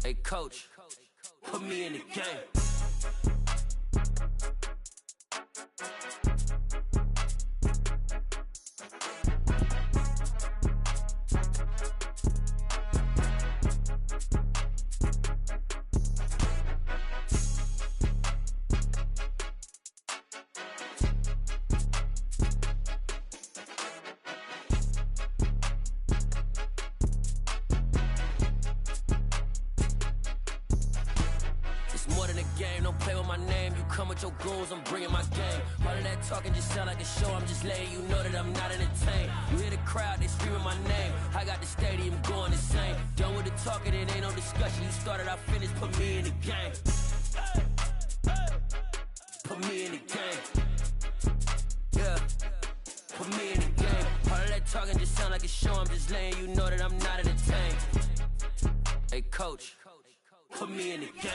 D: Hey, coach, put me in the game. Don't play with my name, you come with your goons, I'm bringing my game. All of that talking just sound like a show, I'm just letting you know that I'm not entertained. You hear the crowd, they screaming my name. I got the stadium going insane. Done with the talking, it ain't no discussion. You started, I finished, put me in the game. Put me in the game. Yeah, put me in the game. All of that talking just sound like a show, I'm just letting you know that I'm not entertained. Hey, coach, put me in the game.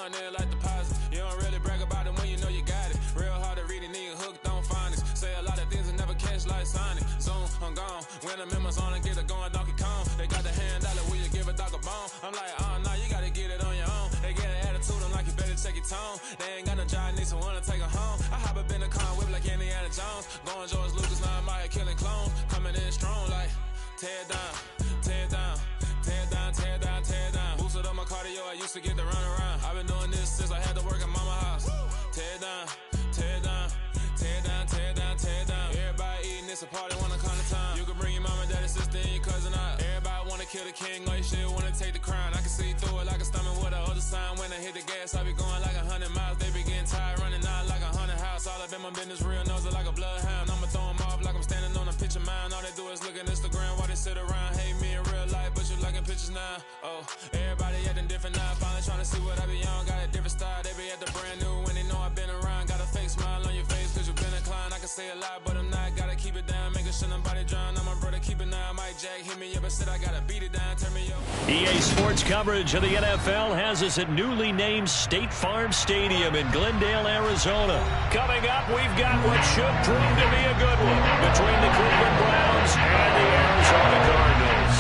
I: There like deposit. You don't really brag about it when you know you got it. Real hard to read a nigga hooked on phonics. Say a lot of things and never catch like Sonic. Zoom, I'm gone. When the members on and get it going Donkey Kong. They got the $100, will you give a dog a bone? I'm like, oh no, you gotta get it on your own. They get an attitude, I'm like, you better check your tone. They ain't got no job, need someone to take her home. I hop up in the car and whip like Indiana Jones. Going George Lucas, now I'm out here killing clones. Coming in strong like, tear down, tear down. Tear down, tear down, tear down. Boosted up my cardio, I used to get to run around. I've been doing this since I had to work at mama house. Tear down, tear down, tear down, tear down, tear down. Everybody eating, it's a party, wanna come to time. You can bring your mama, daddy, sister, and your cousin out. Everybody wanna kill the king, like shit, wanna take the crown. I can see through it like a stomach with a other sign. When I hit the gas, I be going like 100 miles. They be getting tired, running out like 100 house. All up in my business, real nose like a bloodhound. I'ma throw them off like I'm standing on a picture mound. All they do is look at Instagram while they sit around. Hate me in real life, but you liking pictures now. Oh, everybody acting different now. Finally trying to see what I be on. Got a different style, they be at the brand new when they know I've been around. Got a fake smile on your face cause you been inclined. I can say a lot, but I'm not. Gotta keep it down, making sure nobody drown. I'm my brother, keep it now. Mike Jack hit me up and said I gotta beat it down. Turn me up.
E: EA Sports coverage of the NFL has us at newly named State Farm Stadium in Glendale, Arizona. Coming up, we've got what should prove to be a good one between the Cleveland Browns and the Arizona Cardinals.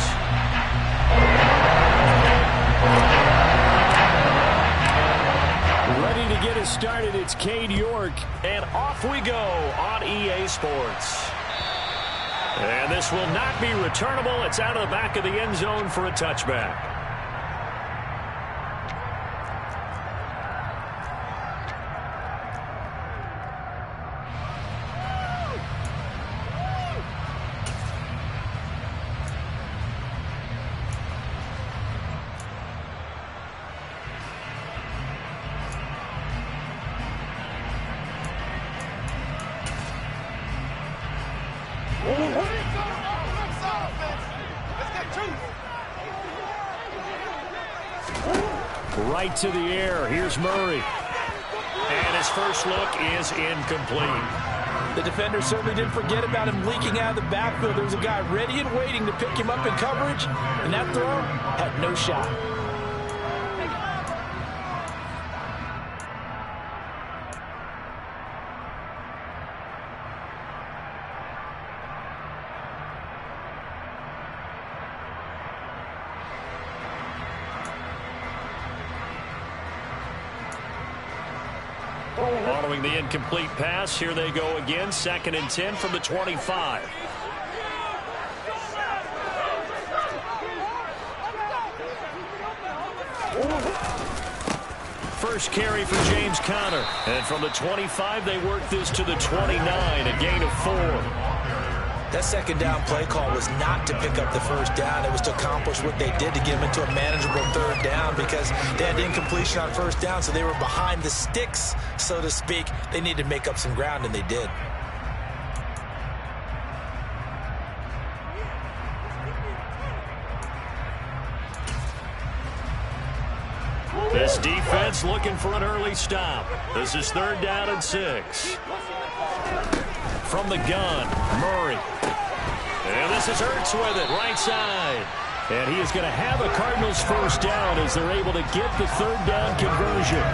E: Ready to get us started, it's Cade York, and off we go on EA Sports. And this will not be returnable. It's out of the back of the end zone for a touchback. Right to the air. Here's Murray. And his first look is incomplete.
G: The defender certainly didn't forget about him leaking out of the backfield. There was a guy ready and waiting to pick him up in coverage, and that throw had no shot.
E: Following the incomplete pass, here they go again. 2nd and 10 from the 25. First carry for James Conner. And from the 25, they work this to the 29, a gain of 4.
G: That second down play call was not to pick up the first down. It was to accomplish what they did to get them into a manageable 3rd down because they had incompletion on 1st down, so they were behind the sticks, so to speak. They needed to make up some ground, and they did.
E: This defense looking for an early stop. This is 3rd down and 6. From the gun, Murray. And this is Ertz with it, right side. And he is going to have a Cardinals first down as they're able to get the 3rd down conversion.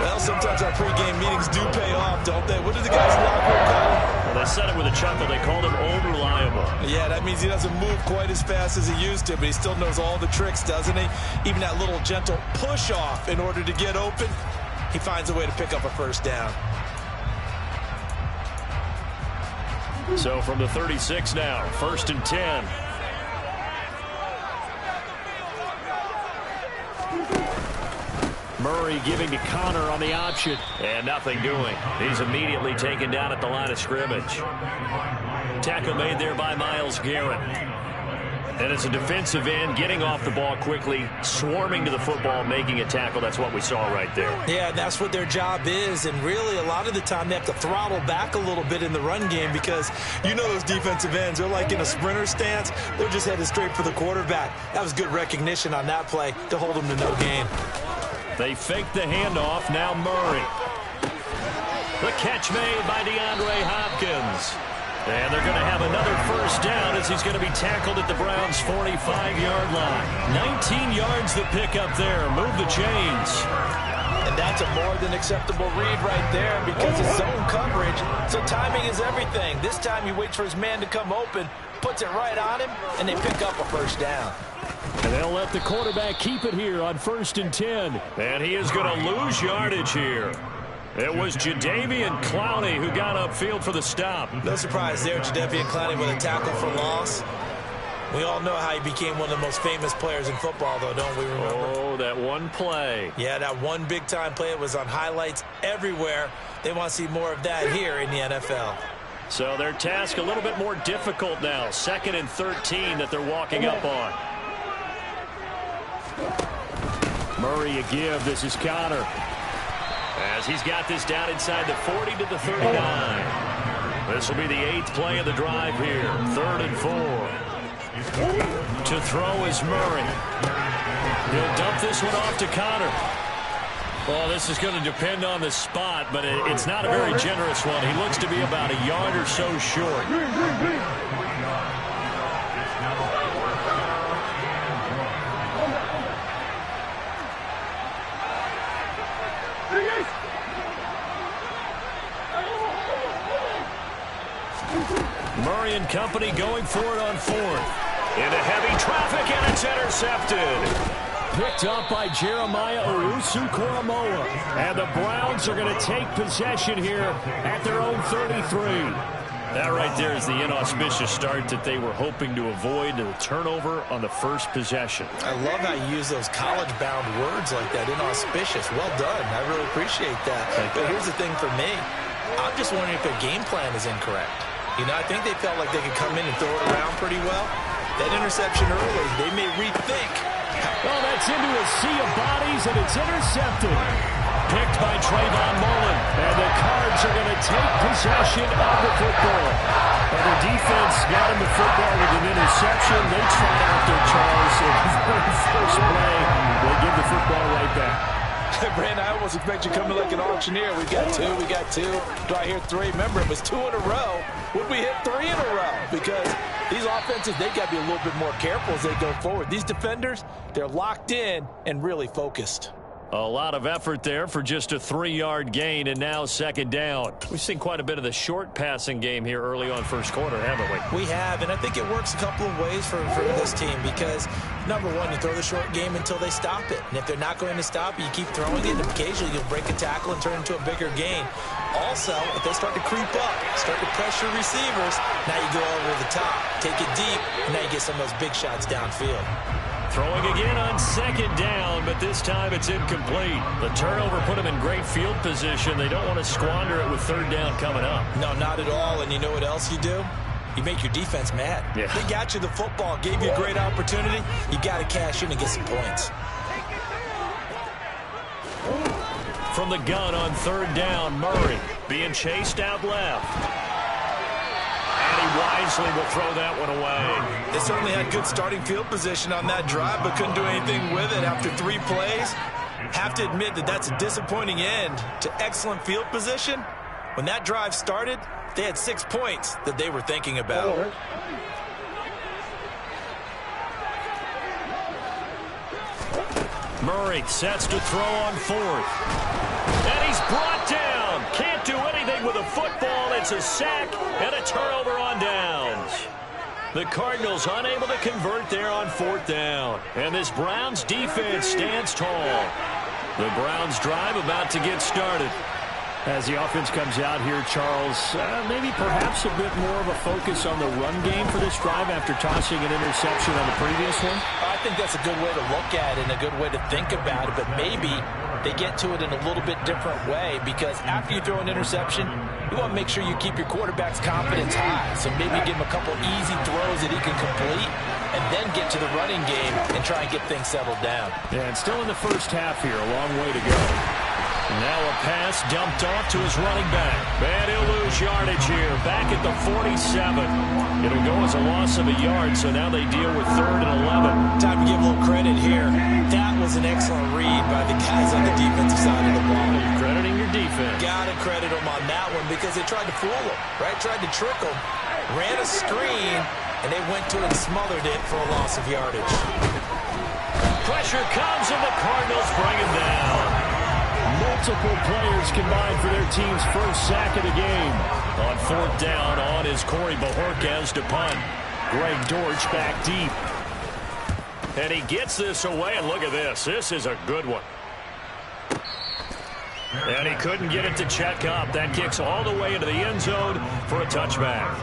H: Well, sometimes our pregame meetings do pay off, don't they? What did the guys in the locker room call him?
E: Well, they said it with a chuckle. They called him unreliable.
H: Yeah, that means he doesn't move quite as fast as he used to, but he still knows all the tricks, doesn't he? Even that little gentle push-off in order to get open, he finds a way to pick up a first down.
E: So from the 36 now, 1st and 10. Murray giving to Conner on the option. And nothing doing. He's immediately taken down at the line of scrimmage. Tackle made there by Myles Garrett. And it's a defensive end getting off the ball quickly, swarming to the football, making a tackle. That's what we saw right there.
G: Yeah, that's what their job is. And really, a lot of the time, they have to throttle back a little bit in the run game because you know those defensive ends, they're like in a sprinter stance. They're just headed straight for the quarterback. That was good recognition on that play to hold them to no gain.
E: They fake the handoff. Now Murray. The catch made by DeAndre Hopkins. And they're going to have another first down as he's going to be tackled at the Browns' 45-yard line. 19 yards to pick up there. Move the chains.
G: And that's a more than acceptable read right there because it's zone coverage, so timing is everything. This time he waits for his man to come open, puts it right on him, and they pick up a first down.
E: And they'll let the quarterback keep it here on 1st and 10. And he is going to lose yardage here. It was Jadeveon Clowney who got upfield for the stop.
G: No surprise there, Jadeveon Clowney with a tackle for loss. We all know how he became one of the most famous players in football, though, don't we remember?
E: Oh, that one play.
G: Yeah, that one big-time play. It was on highlights everywhere. They want to see more of that here in the NFL.
E: So their task a little bit more difficult now. 2nd and 13 that they're walking up on. Murray a give. This is Conner. As he's got this down inside the 40 to the 39. This will be the 8th play of the drive here. 3rd and 4. To throw is Murray. He'll dump this one off to Conner. Well, this is going to depend on the spot, but it's not a very generous one. He looks to be about a yard or so short. Murray and company going for it on 4th. Into heavy traffic, and it's intercepted. Picked up by Jeremiah Owusu-Koramoah. And the Browns are going to take possession here at their own 33. That right there is the inauspicious start that they were hoping to avoid, the turnover on the first possession.
G: I love how you use those college-bound words like that, inauspicious. Well done. I really appreciate that. But here's the thing for me. I'm just wondering if their game plan is incorrect. You know, I think they felt like they could come in and throw it around pretty well. That interception early, they may rethink.
E: Well, that's into a sea of bodies, and it's intercepted. Picked by Trayvon Mullen. And the Cards are going to take possession of the football. And the defense got him the football with an interception. They try out their Charles. And the very first play, they give the football right back.
G: Brandon, I almost expect you coming like an auctioneer. We got two. Do I hear three? Remember, it was 2 in a row. Would we hit 3 in a row? Because these offenses, they got to be a little bit more careful as they go forward. These defenders, they're locked in and really focused.
E: A lot of effort there for just a 3-yard gain, and now second down. We've seen quite a bit of the short passing game here early on first quarter, haven't we?
H: We have, and I think it works a couple of ways for this team because, number one, you throw the short game until they stop it. And if they're not going to stop it, you keep throwing it, and occasionally you'll break a tackle and turn into a bigger gain. Also, if they start to creep up, start to pressure receivers, now you go over the top, take it deep, and now you get some of those big shots downfield.
E: Throwing again on second down, but this time it's incomplete. The turnover put them in great field position. They don't want to squander it with third down coming up.
H: No, not at all. And you know what else you do? You make your defense mad.
E: Yeah.
H: They got you the football, gave you a great opportunity. You got to cash in and get some points.
E: From the gun on third down, Murray being chased out left. And he wisely will throw that one away.
H: They certainly had good starting field position on that drive, but couldn't do anything with it after 3 plays. Have to admit that that's a disappointing end to excellent field position. When that drive started, they had 6 points that they were thinking about.
E: Murray sets to throw on fourth. And he's brought down. Can't do anything with a football. It's a sack and a turnover on downs. The Cardinals unable to convert there on fourth down. And this Browns defense stands tall. The Browns drive about to get started. As the offense comes out here, Charles, maybe perhaps a bit more of a focus on the run game for this drive after tossing an interception on the previous one?
G: I think that's a good way to look at it and a good way to think about it, but maybe they get to it in a little bit different way because after you throw an interception, you want to make sure you keep your quarterback's confidence high. So maybe give him a couple easy throws that he can complete and then get to the running game and try and get things settled down.
E: Yeah, and still in the first half here, a long way to go. Now a pass dumped off to his running back. And he'll lose yardage here. Back at the 47. It'll go as a loss of a yard, so now they deal with 3rd and 11.
H: Time to give a little credit here. That was an excellent read by the guys on the defensive side of the ball.
E: You're crediting your defense.
H: Got to credit them on that one because they tried to fool them, right? Tried to trick them. Ran a screen, and they went to it and smothered it for a loss of yardage.
E: Pressure comes, and the Cardinals bring him down. Multiple players combined for their team's first sack of the game. On fourth down, on is Corey Bajorquez to punt. Greg Dortch back deep. And he gets this away, and look at this. This is a good one. And he couldn't get it to check up. That kicks all the way into the end zone for a touchback.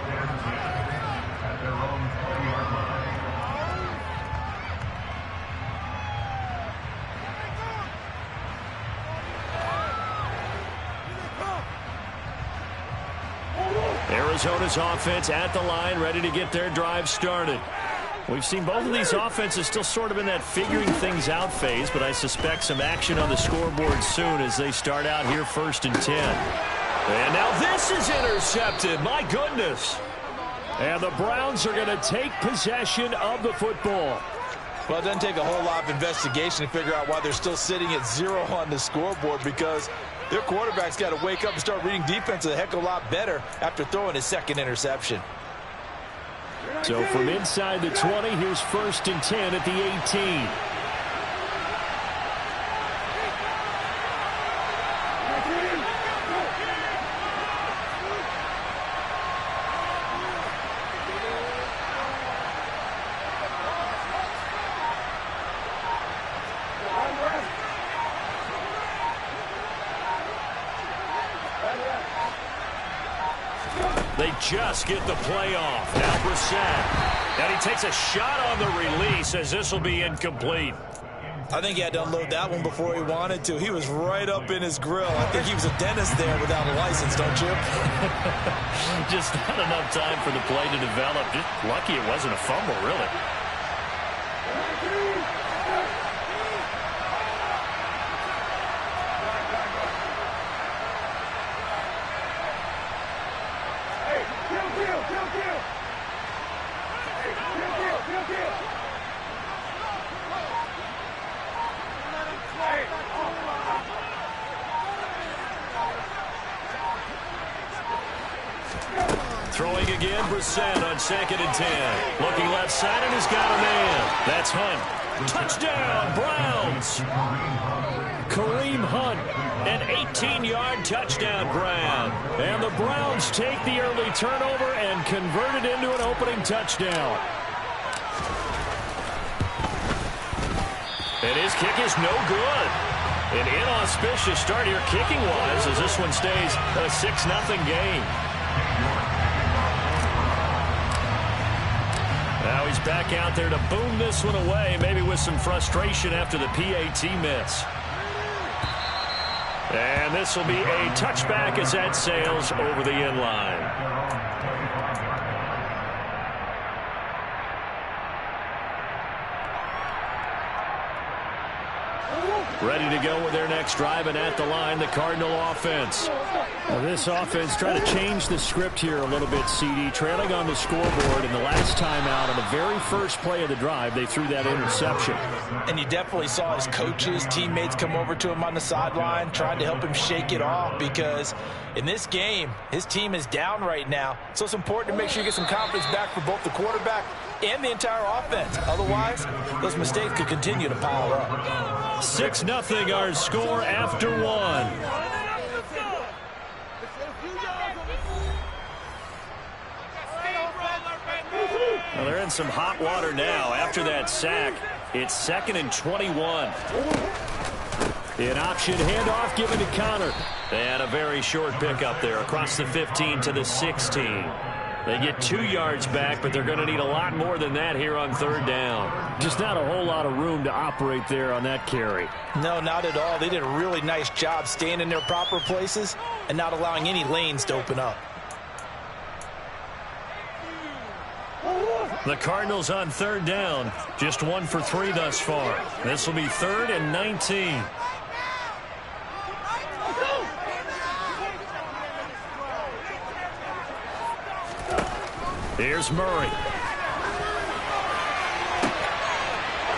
E: Arizona's offense at the line, ready to get their drive started. We've seen both of these offenses still sort of in that figuring things out phase, but I suspect some action on the scoreboard soon as they start out here 1st and 10. And now this is intercepted. My goodness. And the Browns are going to take possession of the football.
G: Well, it doesn't take a whole lot of investigation to figure out why they're still sitting at 0 on the scoreboard because their quarterback's got to wake up and start reading defense a heck of a lot better after throwing his 2nd interception.
E: So from inside the 20, here's 1st and 10 at the 18. They just get the play off. Now Brissett. And he takes a shot on the release as this will be incomplete.
H: I think he had to unload that one before he wanted to. He was right up in his grill. I think he was a dentist there without a license, don't you?
E: Just not enough time for the play to develop. Just lucky it wasn't a fumble, really. Throwing again, Brissett on 2nd and 10. Looking left side and has got a man. That's Hunt. Touchdown, Browns. Kareem Hunt, an 18-yard touchdown grab. And the Browns take the early turnover and convert it into an opening touchdown. And his kick is no good. An inauspicious start here kicking-wise as this one stays a 6-0 game. Now he's back out there to boom this one away, maybe with some frustration after the PAT miss. And this will be a touchback as that sails over the end line. Ready to go with their next drive, and at the line, the Cardinal offense. Now this offense trying to change the script here a little bit, CD. Trailing on the scoreboard, and the last time out on the very first play of the drive, they threw that interception. And you definitely saw his coaches, teammates come over to him on the sideline, trying to help him shake it off, because in this game, his team is down right now. So it's important to make sure you get some confidence back for both the quarterback and the entire offense. Otherwise, those mistakes could continue to pile up. 6-0 our score after one. Well, they're in some hot water now. After that sack, it's 2nd and 21. An option handoff given to Connor. And a very short pickup there across the 15 to the 16. They get 2 yards back, but they're going to need a lot more than that here on 3rd down. Just not a whole lot of room to operate there on that carry. No, not at all. They did a really nice job staying in their proper places and not allowing any lanes to open up. The Cardinals on 3rd down. Just 1 for 3 thus far. This will be 3rd and 19. Here's Murray.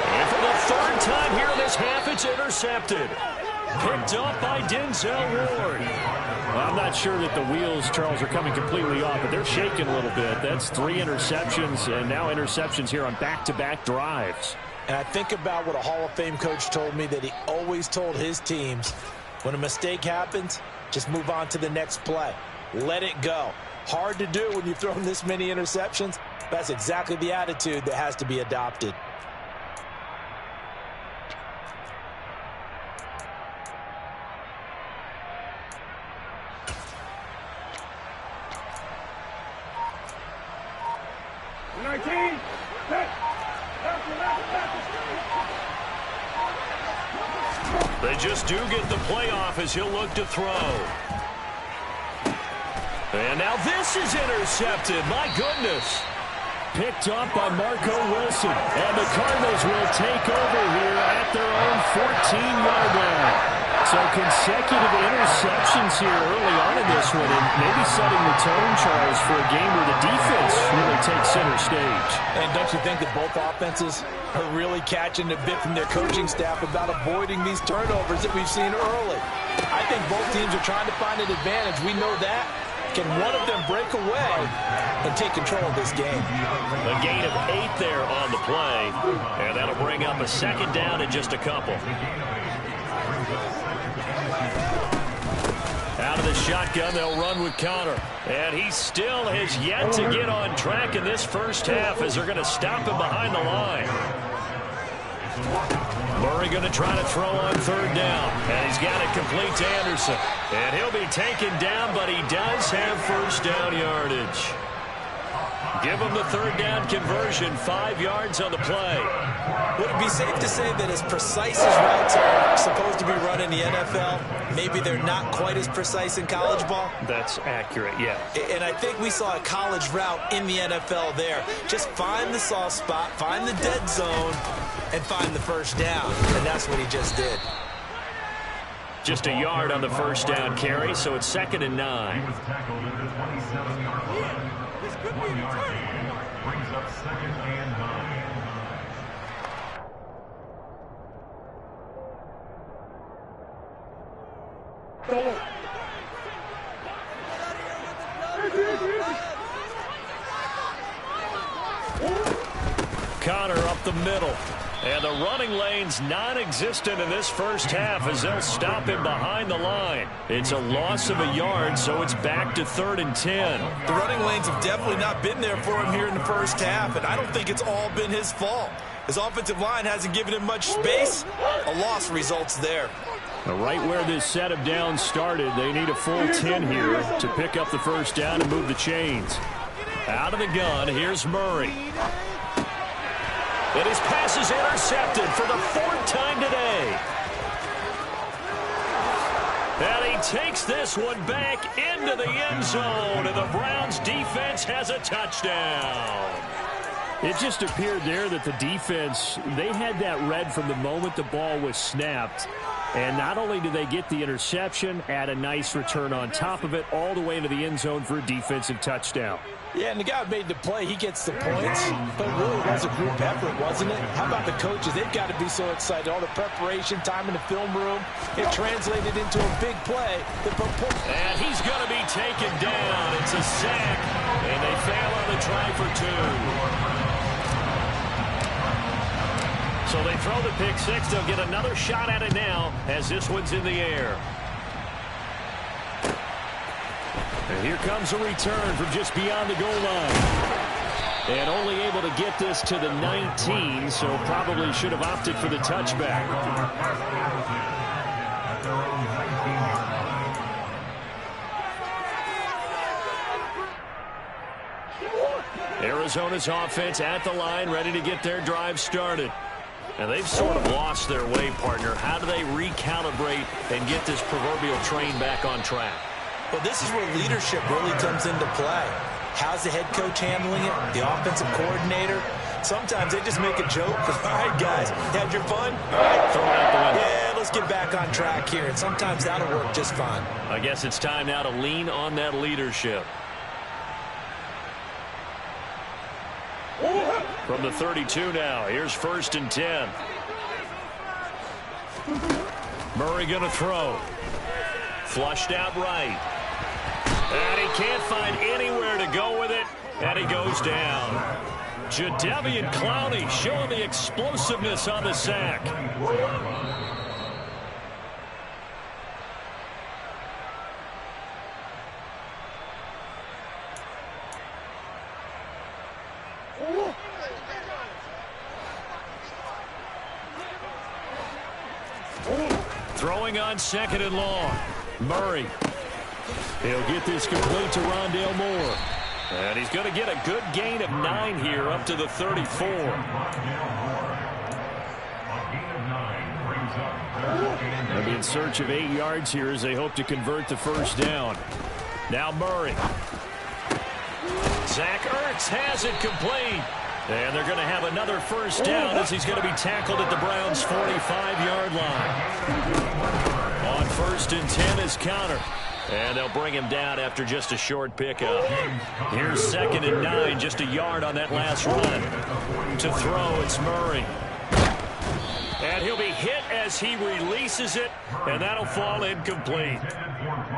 E: And for the 3rd time here in this half, it's intercepted. Picked up by Denzel Ward. Well, I'm not sure that the wheels, Charles, are coming completely off, but they're shaking a little bit. That's 3 interceptions, and now interceptions here on back-to-back drives. And I think about what a Hall of Fame coach told me, that he always told his teams, when a mistake happens, just move on to the next play. Let it go. Hard to do when you've thrown this many interceptions. That's exactly the attitude that has to be adopted. They just do get the playoff as he'll look to throw. And now this is intercepted. My goodness. Picked up by Marco Wilson. And the Cardinals will take over here at their own 14-yard line. So consecutive interceptions here early on in this one, and maybe setting the tone, Charles, for a game where the defense really takes center stage. And don't you think that both offenses are really catching a bit from their coaching staff about avoiding these turnovers that we've seen early? I think both teams are trying to find an advantage. We know that. Can one of them break away and take control of this game? A gain of 8 there on the play, and that'll bring up a 2nd down in just a couple. Out of the shotgun, they'll run with Connor. And he still has yet to get on track in this first half as they're going to stop him behind the line. Murray going to try to throw on 3rd down. And he's got it complete to Anderson. And he'll be taken down, but he does have 1st down yardage. Give him the 3rd down conversion, 5 yards on the play. Would it be safe to say that as precise as routes are supposed to be run in the NFL, maybe they're not quite as precise in college ball? That's accurate, yeah. And I think we saw a college route in the NFL there. Just find the soft spot, find the dead zone, and find the 1st down. And that's what he just did. Just a yard on the 1st down carry, so it's 2nd and 9.
J: Brings up 2nd and 9.
E: Connor up the middle. And the running lane's non-existent in this first half as they'll stop him behind the line. It's a loss of a yard, so it's back to 3rd and 10.
H: The running lanes have definitely not been there for him here in the first half, and I don't think it's all been his fault. His offensive line hasn't given him much space. A loss results there.
E: Right where this set of downs started, they need a full 10 here to pick up the first down and move the chains. Out of the gun, here's Murray. And his pass is intercepted for the 4th time today. And he takes this one back into the end zone, and the Browns defense has a touchdown. It just appeared there that the defense, they had that read from the moment the ball was snapped. And not only did they get the interception, add a nice return on top of it, all the way into the end zone for a defensive touchdown.
H: Yeah, and the guy made the play. He gets the points. But it really was a group effort, wasn't it? How about the coaches? They've got to be so excited. All the preparation, time in the film room, it translated into a big play.
E: And he's going to be taken down. It's a sack, and they fail on the try for 2. So they throw the pick six. They'll get another shot at it now as this one's in the air. And here comes a return from just beyond the goal line. And only able to get this to the 19, so probably should have opted for the touchback. Arizona's offense at the line, ready to get their drive started. And they've sort of lost their way, partner. How do they recalibrate and get this proverbial train back on track?
H: Well, this is where leadership really comes into play. How's the head coach handling it? The offensive coordinator? Sometimes they just make a joke. All right, guys, had your fun? All right, throw it out the window. Yeah, let's get back on track here. And sometimes that'll work just fine.
E: I guess it's time now to lean on that leadership. From the 32 now, here's 1st and 10. Murray going to throw. Flushed out right. And he can't find anywhere to go with it, and he goes down. Jadeveon Clowney showing the explosiveness on the sack. Throwing on 2nd and long. Murray. He'll get this complete to Rondale Moore. And he's going to get a good gain of 9 here up to the 34. They'll be in search of 8 yards here as they hope to convert the first down. Now Murray. Zach Ertz has it complete. And they're going to have another first down as he's going to be tackled at the Browns' 45-yard line. On 1st and 10 is Connor. And they'll bring him down after just a short pickup. Here's 2nd and 9, just a yard on that last run. To throw, it's Murray. And he'll be hit as he releases it, and that'll fall incomplete.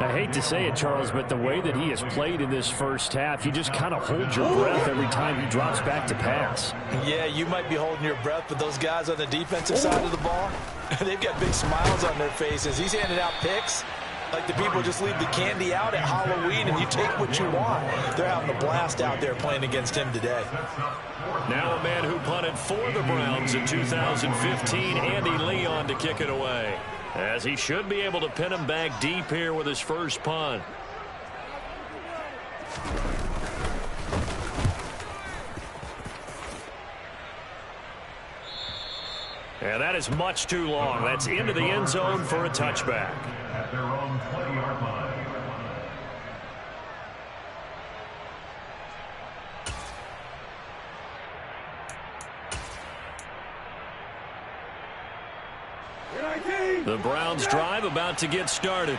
E: I hate to say it, Charles, but the way that he has played in this first half, you just kind of hold your breath every time he drops back to pass.
H: Yeah, you might be holding your breath, but those guys on the defensive side of the ball, they've got big smiles on their faces. He's handing out picks like the people just leave the candy out at Halloween and you take what you want. They're having a blast out there playing against him today.
E: Now a man who punted for the Browns in 2015, Andy Leon, to kick it away. As he should be able to pin him back deep here with his first punt. And that is much too long. That's into the end zone for a touchback.
J: At their own 20-yard line.
E: The Browns drive about to get started.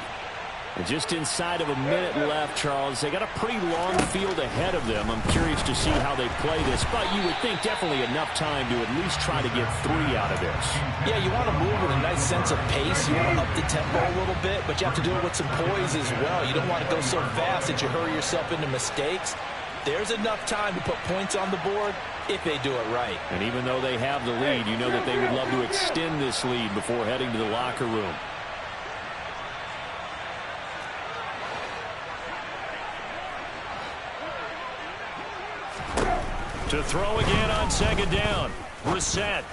E: And just inside of a minute left, Charles. They got a pretty long field ahead of them. I'm curious to see how they play this, but you would think definitely enough time to at least try to get 3 out of this.
H: Yeah, you want to move with a nice sense of pace. You want to up the tempo a little bit, but you have to do it with some poise as well. You don't want to go so fast that you hurry yourself into mistakes. There's enough time to put points on the board, if they do it right.
E: And even though they have the lead, you know that they would love to extend this lead before heading to the locker room. To throw again on second down. Brissett.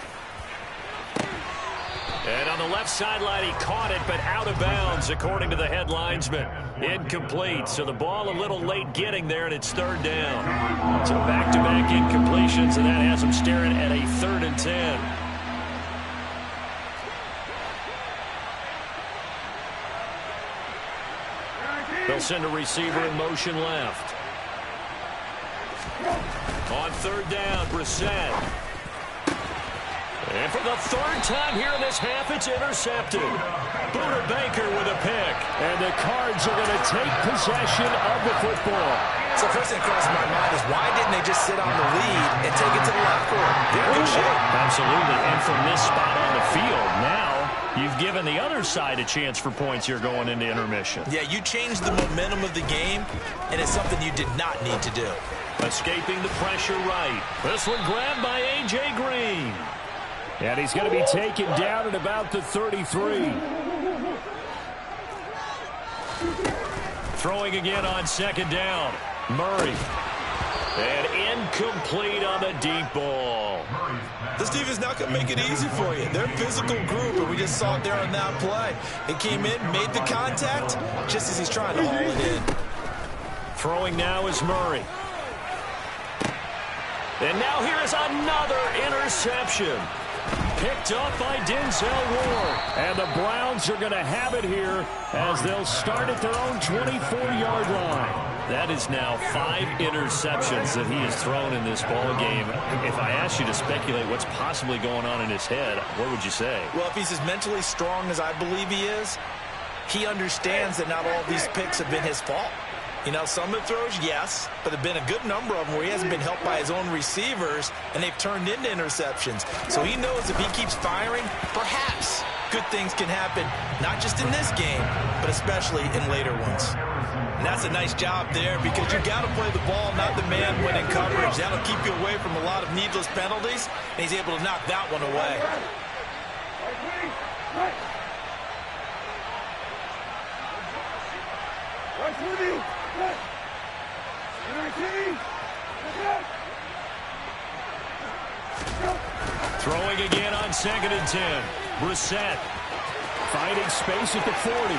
E: And on the left sideline, he caught it, but out of bounds, according to the head linesman. Incomplete, so the ball a little late getting there, and it's third down. So back-to-back incompletions, and that has them staring at a 3rd and 10. They'll send a receiver in motion left. On third down, Brissett. And for the 3rd time here in this half, it's intercepted. Buda Baker with a pick. And the Cards are going to take possession of the football.
H: So first thing across my mind is, why didn't they just sit on the lead and take it to the locker room? They're in good shape.
E: Absolutely. And from this spot on the field, now you've given the other side a chance for points here going into intermission.
H: Yeah, you changed the momentum of the game, and it's something you did not need to do.
E: Escaping the pressure right. This one grabbed by A.J. Green. And he's going to be taken down at about the 33. Throwing again on second down. Murray. And incomplete on the deep ball.
H: This defense is not going to make it easy for you. They're a physical group, and we just saw it there on that play. It came in, made the contact, just as he's trying to haul it in.
E: Throwing now is Murray. And now here is another interception. Picked up by Denzel Ward. And the Browns are going to have it here as they'll start at their own 24-yard line. That is now 5 interceptions that he has thrown in this ball game. If I asked you to speculate what's possibly going on in his head, what would you say?
H: Well, if he's as mentally strong as I believe he is, he understands that not all these picks have been his fault. You know, some of the throws, yes, but there have been a good number of them where he hasn't been helped by his own receivers, and they've turned into interceptions. So he knows if he keeps firing, perhaps good things can happen, not just in this game, but especially in later ones. And that's a nice job there, because you got to play the ball, not the man when in coverage. That'll keep you away from a lot of needless penalties, and he's able to knock that one away.
E: Throwing again on second and 10. Brissett finding space at the 40.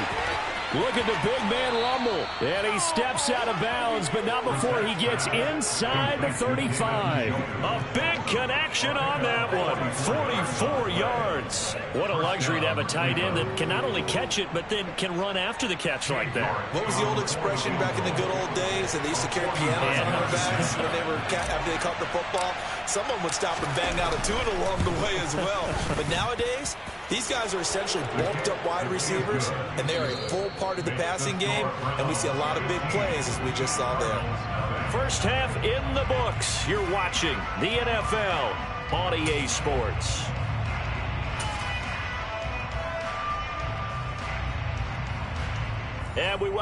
E: Look at the big man rumble. And he steps out of bounds, but not before he gets inside the 35. A big connection on that one. 44 yards. What a luxury to have a tight end that can not only catch it, but then can run after the catch like that.
H: What was the old expression back in the good old days? And they used to carry pianos on their backs when they were after they caught the football. Someone would stop and bang out a tune along the way as well. But nowadays, these guys are essentially bulked up wide receivers, and they are a full part of the passing game, and we see a lot of big plays as we just saw there.
E: First half in the books. You're watching the NFL on EA Sports. And we welcome